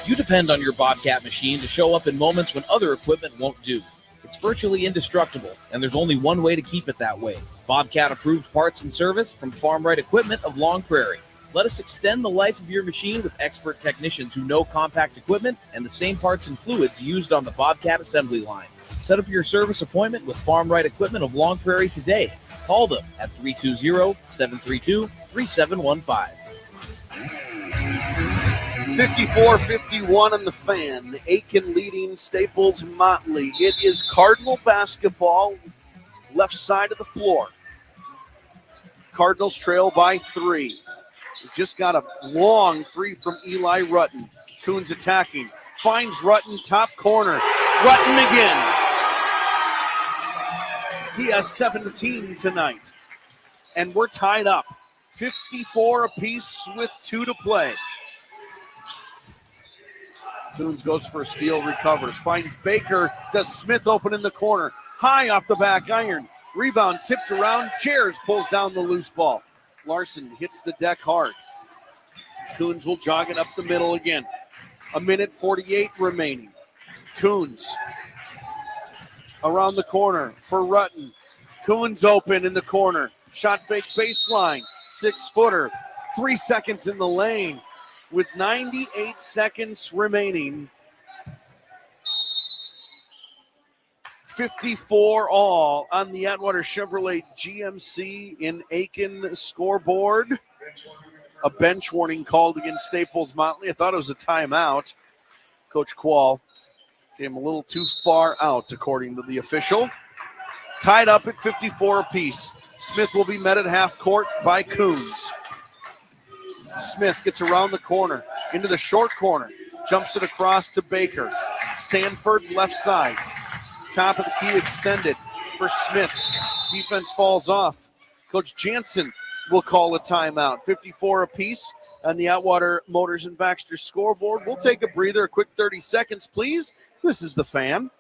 Speaker 12: You depend on your Bobcat machine to show up in moments when other equipment won't do. It's virtually indestructible, and there's only one way to keep it that way. Bobcat approved parts and service from Farm Right Equipment of Long Prairie. Let us extend the life of your machine with expert technicians who know compact equipment and the same parts and fluids used on the Bobcat assembly line. Set up your service appointment with Farm Right Equipment of Long Prairie today. Call them at 320-732-3715.
Speaker 2: 54-51 on the Fan. Aitkin leading Staples-Motley. It is Cardinal basketball, left side of the floor. Cardinals trail by 3. Just got a long 3 from Eli Rutten. Coons attacking. Finds Rutten, top corner. Rutten again. He has 17 tonight. And we're tied up. 54 apiece with 2 to play. Coons goes for a steal, recovers. Finds Baker. Does Smith open in the corner. High off the back iron. Rebound tipped around. Chairs pulls down the loose ball. Larson hits the deck hard. Coons will jog it up the middle again. 1:48 remaining. Coons around the corner for Rutten. Coons open in the corner. Shot fake baseline. 6-footer. 3 seconds in the lane with 98 seconds remaining. 54 all on the Atwater Chevrolet GMC in Aitkin scoreboard. A bench warning called against Staples-Motley. I thought it was a timeout. Coach Quall came a little too far out, according to the official. Tied up at 54 apiece. Smith will be met at half court by Coons. Smith gets around the corner, into the short corner. Jumps it across to Baker. Sanford left side. Top of the key extended for Smith. Defense falls off. Coach Jansen will call a timeout. 54 apiece on the Atwater Motors and Baxter scoreboard. We'll take a breather, a quick 30 seconds, please. This is the Fan.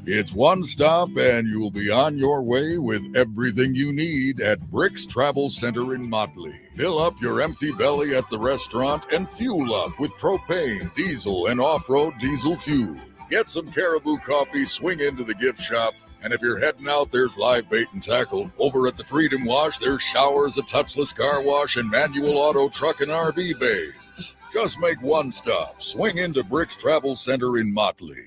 Speaker 5: It's one stop and you'll be on your way with everything you need at Bricks Travel Center in Motley. Fill up your empty belly at the restaurant and fuel up with propane, diesel, and off-road diesel fuel. Get some Caribou coffee, swing into the gift shop, and if you're heading out, there's live bait and tackle. Over at the Freedom Wash, there's showers, a touchless car wash, and manual auto truck and RV bays. Just make one stop. Swing into Bricks Travel Center in Motley.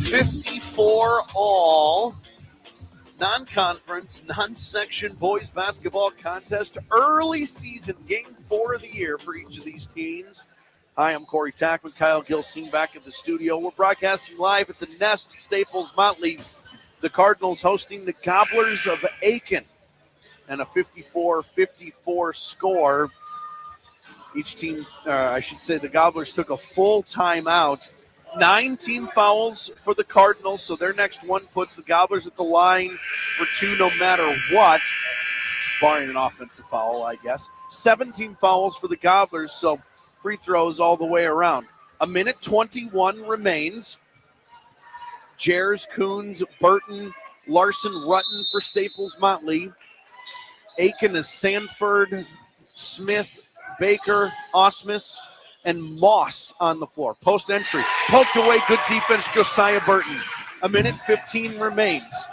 Speaker 2: 54 all. Non-conference, non-section boys basketball contest. Early season, game 4 of the year for each of these teams. Hi, I'm Corey Tackman, Kyle Gilsing back at the studio. We're broadcasting live at the Nest at Staples-Motley. The Cardinals hosting the Gobblers of Aitkin. And a 54-54 score. Each team, I should say the Gobblers took a full timeout. 9 team fouls for the Cardinals, so their next one puts the Gobblers at the line for 2 no matter what, barring an offensive foul, I guess. 17 fouls for the Gobblers, so free throws all the way around. A minute 21 remains. Jers, Coons, Burton, Larson, Rutten for Staples-Motley. Aitkin is Sanford, Smith, Baker, Osmus, and Moss on the floor. Post entry, poked away, good defense, Josiah Burton. A minute 15 remains.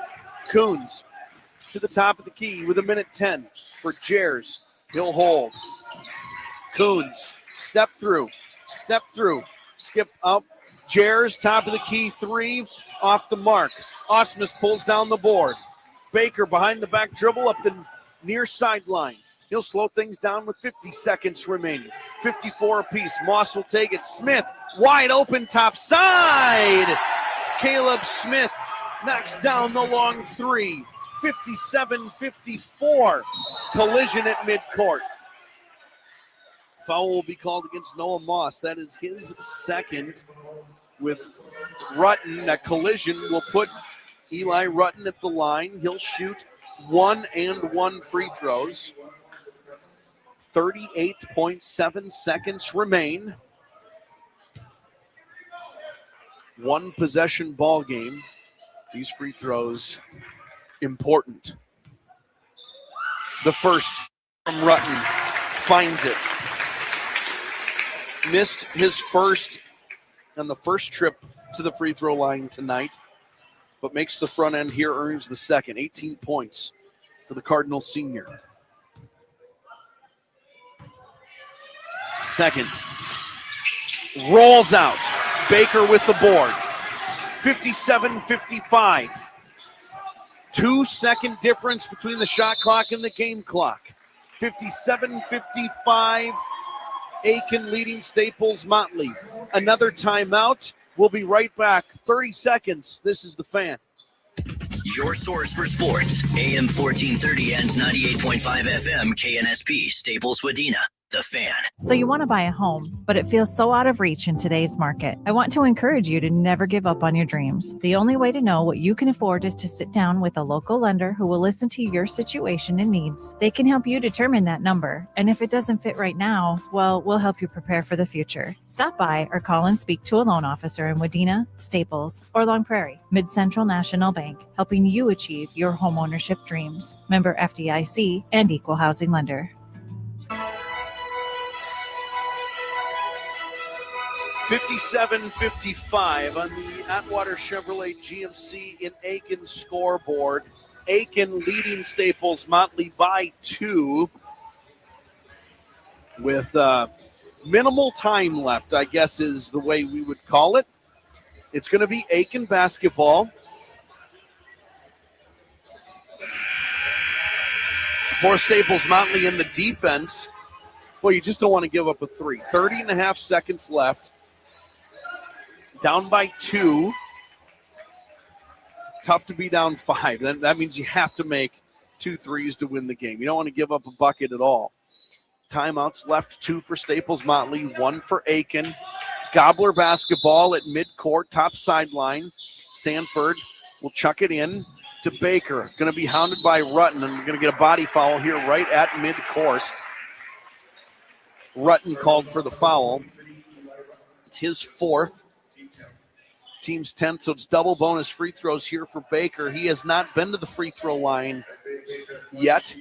Speaker 2: Coons to the top of the key with a minute 10 for Jers. He'll hold. Coons, step through, skip up. Jers, top of the key, 3, off the mark. Osmus pulls down the board. Baker behind the back dribble up the near sideline. He'll slow things down with 50 seconds remaining. 54 apiece. Moss will take it. Smith, wide open, top side. Caleb Smith knocks down the long 3. 57-54. Collision at midcourt. Foul will be called against Noah Moss. That is his second with Rutten. That collision will put Eli Rutten at the line. He'll shoot 1 and 1 free throws. 38.7 seconds remain. 1 possession ball game. These free throws important. The first from Rutten finds it. Missed his first on the first trip to the free throw line tonight, but makes the front end here, earns the second. 18 points for the Cardinal senior. Second. Rolls out. Baker with the board. 57-55. 2-second difference between the shot clock and the game clock. 57-55. Aitkin leading Staples-Motley. Another timeout. We'll be right back. 30 seconds. This is The Fan.
Speaker 14: Your source for sports. AM 1430 and 98.5 FM KNSP, Staples-Wadena. The Fan.
Speaker 15: So you want to buy a home, but it feels so out of reach in today's market. I want to encourage you to never give up on your dreams. The only way to know what you can afford is to sit down with a local lender who will listen to your situation and needs. They can help you determine that number. And if it doesn't fit right now, well, we'll help you prepare for the future. Stop by or call and speak to a loan officer in Wadena, Staples, or Long Prairie. Mid-Central National Bank, helping you achieve your homeownership dreams. Member FDIC and Equal Housing Lender.
Speaker 2: 57-55 on the Atwater Chevrolet GMC in Aitkin scoreboard. Aitkin leading Staples-Motley by 2 with minimal time left, I guess is the way we would call it. It's going to be Aitkin basketball. For Staples-Motley in the defense. Well, you just don't want to give up a 3. 30 and a half seconds left. Down by 2. Tough to be down 5. That means you have to make 2 threes to win the game. You don't want to give up a bucket at all. Timeouts left, 2 for Staples-Motley, 1 for Aitkin. It's Gobbler basketball at midcourt, top sideline. Sanford will chuck it in to Baker. Going to be hounded by Rutten, and we're going to get a body foul here right at midcourt. Rutten called for the foul. It's his 4th. Team's 10th, so it's double bonus free throws here for Baker. He has not been to the free throw line yet.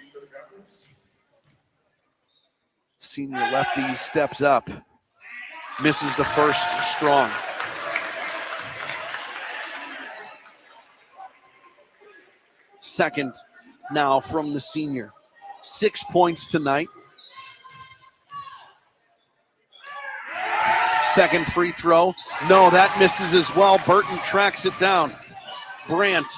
Speaker 2: Senior lefty steps up. Misses the first strong. Second now from the senior. 6 points tonight. Second free throw. No, that misses as well. Burton tracks it down. Brandt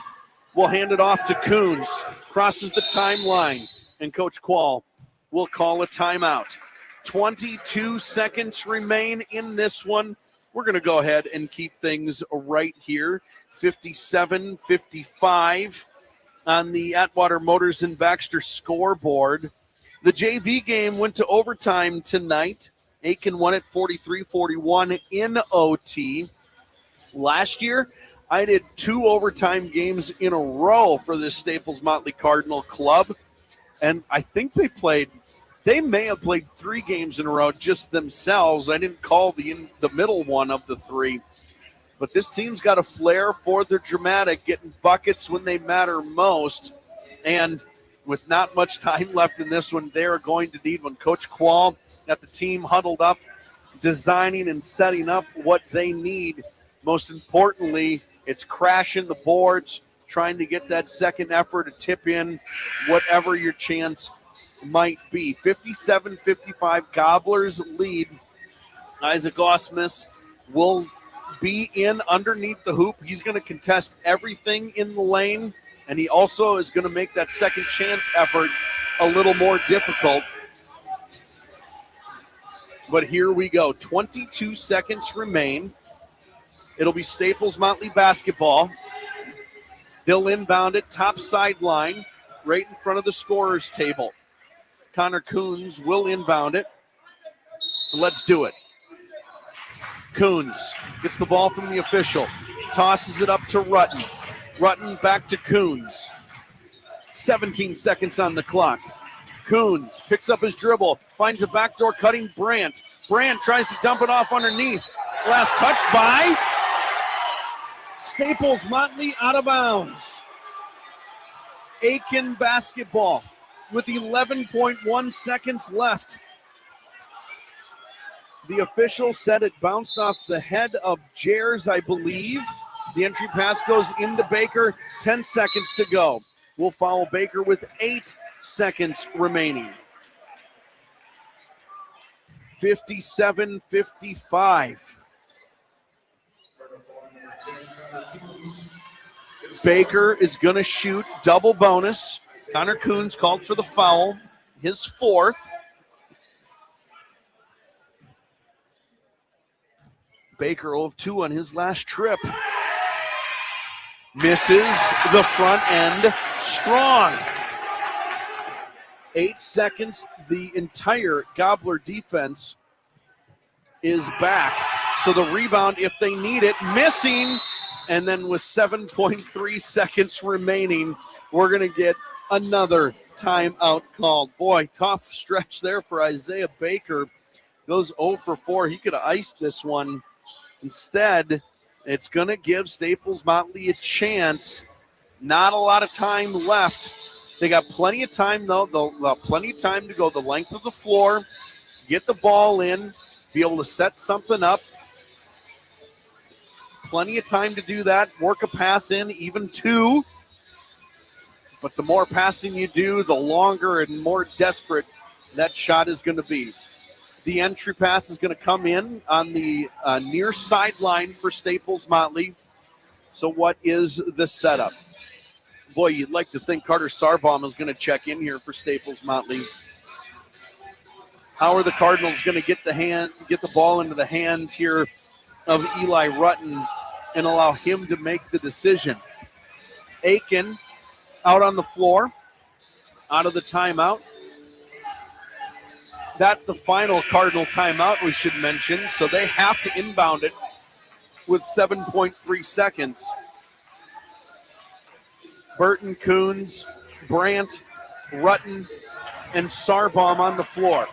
Speaker 2: will hand it off to Coons. Crosses the timeline. And Coach Quall will call a timeout. 22 seconds remain in this one. We're going to go ahead and keep things right here. 57-55 on the Atwater Motors and Baxter scoreboard. The JV game went to overtime tonight. Aitkin won it 43-41 in OT. Last year, I did 2 overtime games in a row for this Staples-Motley Cardinal club, and I think they played They may have played 3 games in a row just themselves. I didn't call the middle one of the 3. But this team's got a flair for the dramatic, getting buckets when they matter most. And with not much time left in this one, they're going to need one. Coach Quall got the team huddled up, designing and setting up what they need. Most importantly, it's crashing the boards, trying to get that second effort to tip in whatever your chance might be. 57-55 Gobblers lead. Isaac Osmus will be in underneath the hoop. He's going to contest everything in the lane, and he also is going to make that second chance effort a little more difficult. But here we go. 22 seconds remain. It'll be Staples-Motley basketball. They'll inbound it, top sideline, right in front of the scorer's table. Connor Coons will inbound it. Let's do it. Coons gets the ball from the official, tosses it up to Rutten. Rutten back to Coons. 17 seconds on the clock. Coons picks up his dribble, finds a backdoor cutting Brandt. Brandt tries to dump it off underneath. Last touch by Staples-Motley, out of bounds. Aitkin basketball with 11.1 seconds left. The official said it bounced off the head of Jers, I believe. The entry pass goes into Baker. 10 seconds to go. We'll follow Baker with 8 seconds remaining. 57-55. Baker is going to shoot double bonus. Connor Coons called for the foul, his 4th. Baker 0 of 2 on his last trip. Misses the front end strong. 8 seconds. The entire Gobbler defense is back. So the rebound, if they need it, missing. And then with 7.3 seconds remaining, we're going to get another timeout called. Boy, tough stretch there for Isaiah Baker. Goes 0 for 4. He could have iced this one. Instead, it's going to give Staples-Motley a chance. Not a lot of time left. They got plenty of time, though. They'll have plenty of time to go the length of the floor, get the ball in, be able to set something up. Plenty of time to do that. Work a pass in, even 2. But the more passing you do, the longer and more desperate that shot is going to be. The entry pass is going to come in on the near sideline for Staples-Motley. So what is the setup? Boy, you'd like to think Carter Sarbaum is going to check in here for Staples-Motley. How are the Cardinals going to get the ball into the hands here of Eli Rutten and allow him to make the decision? Aitkin out on the floor, out of the timeout. That's the final Cardinal timeout, we should mention, so they have to inbound it with 7.3 seconds. Burton, Coons, Brandt, Rutten, and Sarbaum on the floor.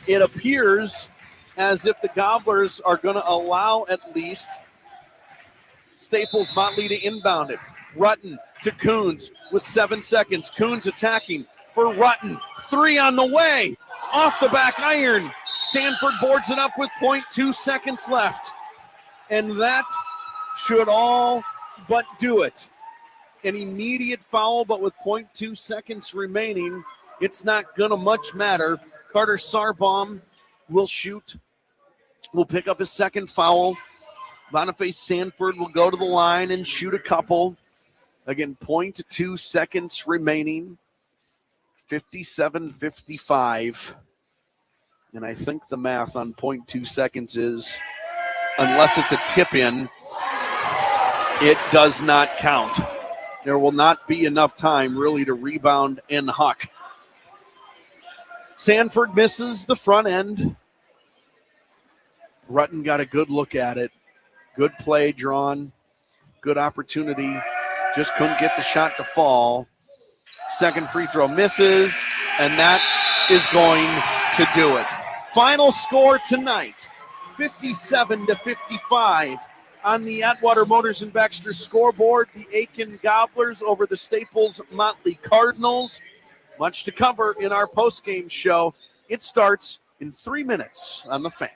Speaker 2: It appears as if the Gobblers are going to allow at least Staples-Motley to inbound it. Rutten to Coons with 7 seconds. Coons attacking for Rutten. 3 on the way. Off the back iron. Sanford boards it up with 0.2 seconds left. And that should all but do it. An immediate foul, but with 0.2 seconds remaining, it's not going to much matter. Carter Sarbaum will shoot. Will pick up his second foul. Boniface Sanford will go to the line and shoot a couple. Again, 0.2 seconds remaining. 57-55. And I think the math on 0.2 seconds is, unless it's a tip-in, it does not count. There will not be enough time, really, to rebound and huck. Sanford misses the front end. Rutten got a good look at it. Good play drawn. Good opportunity. Just couldn't get the shot to fall. Second free throw misses, and that is going to do it. Final score tonight, 57-55 on the Atwater Motors and Baxter scoreboard. The Aitkin Gobblers over the Staples-Motley Cardinals. Much to cover in our postgame show. It starts in 3 minutes on the Fan.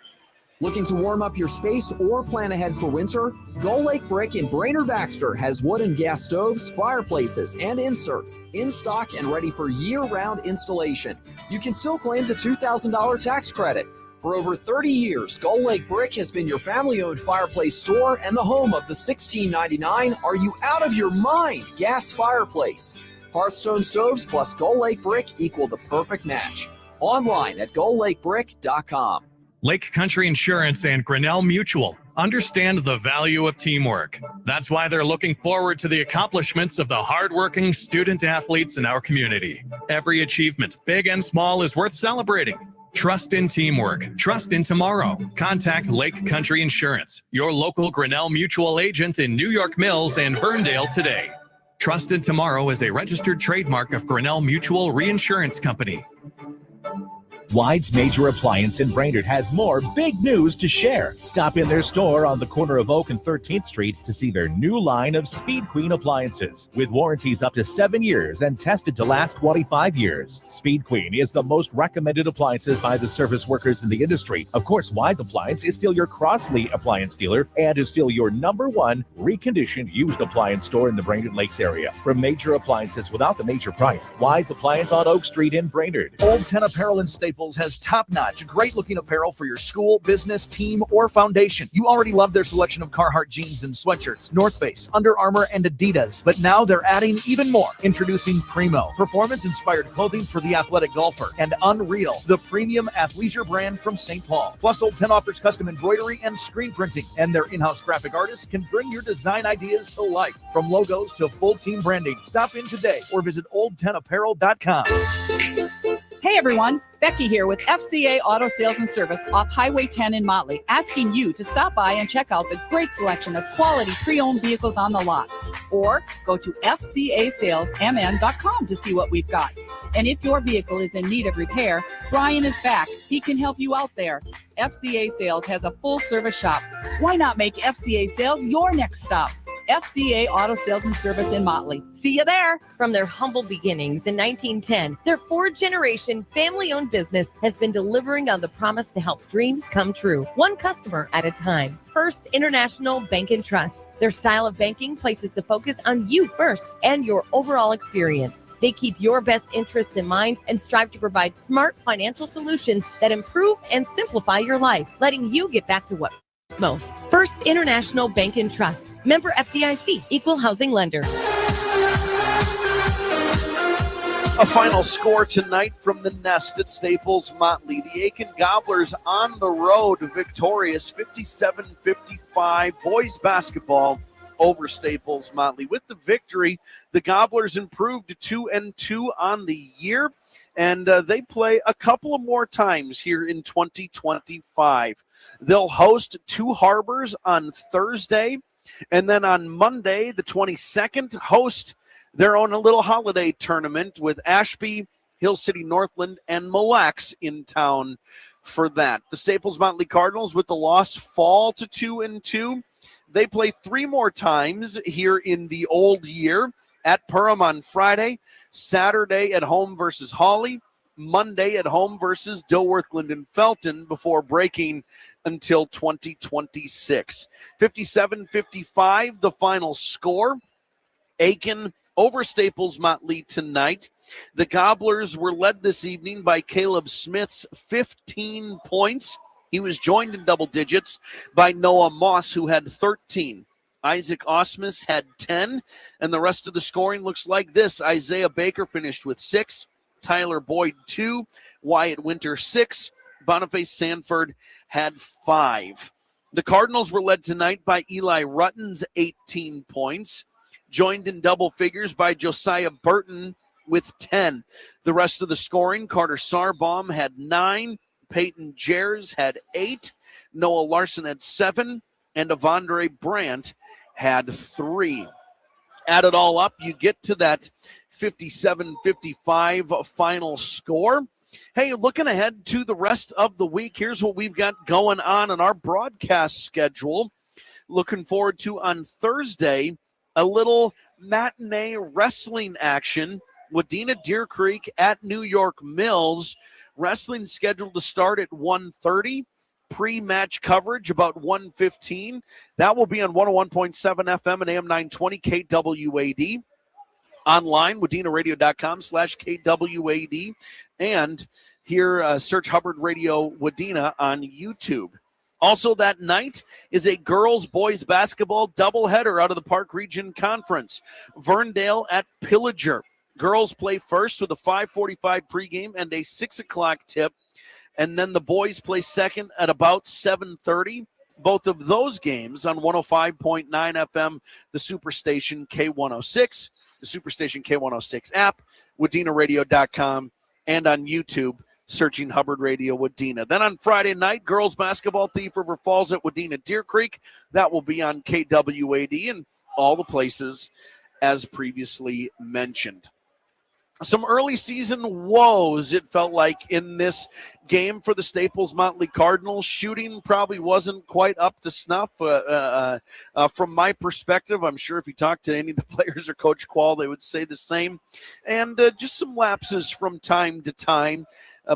Speaker 17: Looking to warm up your space or plan ahead for winter? Gull Lake Brick in Brainerd Baxter has wood and gas stoves, fireplaces, and inserts in stock and ready for year-round installation. You can still claim the $2,000 tax credit. For over 30 years, Gull Lake Brick has been your family-owned fireplace store and the home of the $16.99 Are You Out of Your Mind gas fireplace. Hearthstone stoves plus Gull Lake Brick equal the perfect match. Online at GullLakeBrick.com.
Speaker 6: Lake Country Insurance and Grinnell Mutual understand the value of teamwork. That's why they're looking forward to the accomplishments of the hardworking student athletes in our community. Every achievement, big and small, is worth celebrating. Trust in teamwork. Trust in tomorrow. Contact Lake Country Insurance, your local Grinnell Mutual agent in New York Mills and Ferndale today. Trust in tomorrow is a registered trademark of Grinnell Mutual Reinsurance Company.
Speaker 16: Wide's Major Appliance in Brainerd has more big news to share. Stop in their store on the corner of Oak and 13th Street to see their new line of Speed Queen appliances. With warranties up to 7 years and tested to last 25 years. Speed Queen is the most recommended appliances by the service workers in the industry. Of course, Wide's Appliance is still your Crossley appliance dealer and is still your #1 reconditioned used appliance store in the Brainerd Lakes area. For major appliances without the major price, Wide's Appliance on Oak Street in Brainerd.
Speaker 22: Old 10 Apparel in Staples has top-notch, great-looking apparel for your school, business, team, or foundation. You already love their selection of Carhartt jeans and sweatshirts, North Face, Under Armour, and Adidas. But now they're adding even more. Introducing Primo, performance-inspired clothing for the athletic golfer, and Unreal, the premium athleisure brand from St. Paul. Plus, Old 10 offers custom embroidery and screen printing, and their in-house graphic artists can bring your design ideas to life. From logos to full team branding. Stop in today or visit old10apparel.com.
Speaker 18: Hey everyone, Becky here with FCA Auto Sales and Service off Highway 10 in Motley, asking you to stop by and check out the great selection of quality pre-owned vehicles on the lot. Or go to FCASalesMN.com to see what we've got. And if your vehicle is in need of repair, Brian is back. He can help you out there. FCA Sales has a full service shop. Why not make FCA Sales your next stop? FCA Auto Sales and Service in Motley. See you there.
Speaker 19: From their humble beginnings in 1910, their fourth-generation family-owned business has been delivering on the promise to help dreams come true, one customer at a time. First International Bank and Trust. Their style of banking places the focus on you first and your overall experience. They keep your best interests in mind and strive to provide smart financial solutions that improve and simplify your life, letting you get back to what most. First International Bank and Trust. Member FDIC. Equal housing lender.
Speaker 2: A final score tonight from the Nest at Staples-Motley. The Aitkin Gobblers on the road, victorious 57-55 boys basketball over Staples-Motley. With the victory, the Gobblers improved to 2-2 on the year, and they play a couple of more times here in 2025. They'll host Two Harbors on Thursday, and then on Monday, the 22nd, host their own little holiday tournament with Ashby, Hill City, Northland, and Mille Lacs in town for that. The Staples-Motley Cardinals, with the loss, fall to 2-2. They play 3 more times here in the old year at Perham on Friday, Saturday at home versus Hawley, Monday at home versus Dilworth, Glendon, Felton before breaking until 2026. 57-55, the final score. Aitkin over Staples-Motley tonight. The Gobblers were led this evening by Caleb Smith's 15 points. He was joined in double digits by Noah Moss, who had 13. Isaac Osmus had 10, and the rest of the scoring looks like this. Isaiah Baker finished with 6, Tyler Boyd 2, Wyatt Winter 6, Boniface Sanford had 5. The Cardinals were led tonight by Eli Rutten's 18 points, joined in double figures by Josiah Burton with 10. The rest of the scoring, Carter Sarbaum had 9, Peyton Jers had 8, Noah Larson had 7, and Avondre Brandt had 3. Add it all up, you get to that 57-55 final score. Hey, looking ahead to the rest of the week, here's what we've got going on in our broadcast schedule. Looking forward to on Thursday, a little matinee wrestling action. Wadena Deer Creek at New York Mills. Wrestling scheduled to start at 1:30. Pre-match coverage about 1:15. That will be on 101.7 FM and AM 920 KWAD. Online, WadenaRadio.com/KWAD. And here, search Hubbard Radio Wadena on YouTube. Also that night is a girls-boys basketball doubleheader out of the Park Region Conference. Verndale at Pillager. Girls play first with a 5:45 pregame and a 6 o'clock tip. And then the boys play second at about 7:30. Both of those games on 105.9 FM, the Superstation K106, the Superstation K106 app, WadenaRadio.com, and on YouTube, searching Hubbard Radio Wadena. Then on Friday night, girls basketball, Thief River Falls at Wadena Deer Creek. That will be on KWAD and all the places as previously mentioned. Some early season woes, it felt like, in this game for the Staples-Motley Cardinals. Shooting probably wasn't quite up to snuff from my perspective. I'm sure if you talk to any of the players or Coach Quall, they would say the same. And just some lapses from time to time.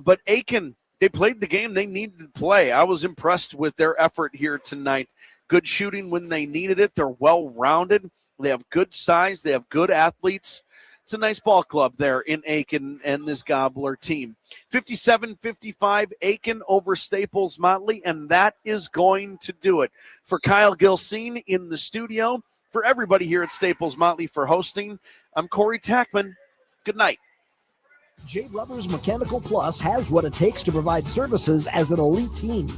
Speaker 2: But Aitkin, they played the game they needed to play. I was impressed with their effort here tonight. Good shooting when they needed it. They're well-rounded. They have good size. They have good athletes. It's a nice ball club there in Aitkin and this Gobbler team. 57-55, Aitkin over Staples-Motley, and that is going to do it. For Kyle Gilsine in the studio, for everybody here at Staples-Motley for hosting, I'm Corey Tackman. Good night.
Speaker 3: J. Brothers Mechanical Plus has what it takes to provide services as an elite team.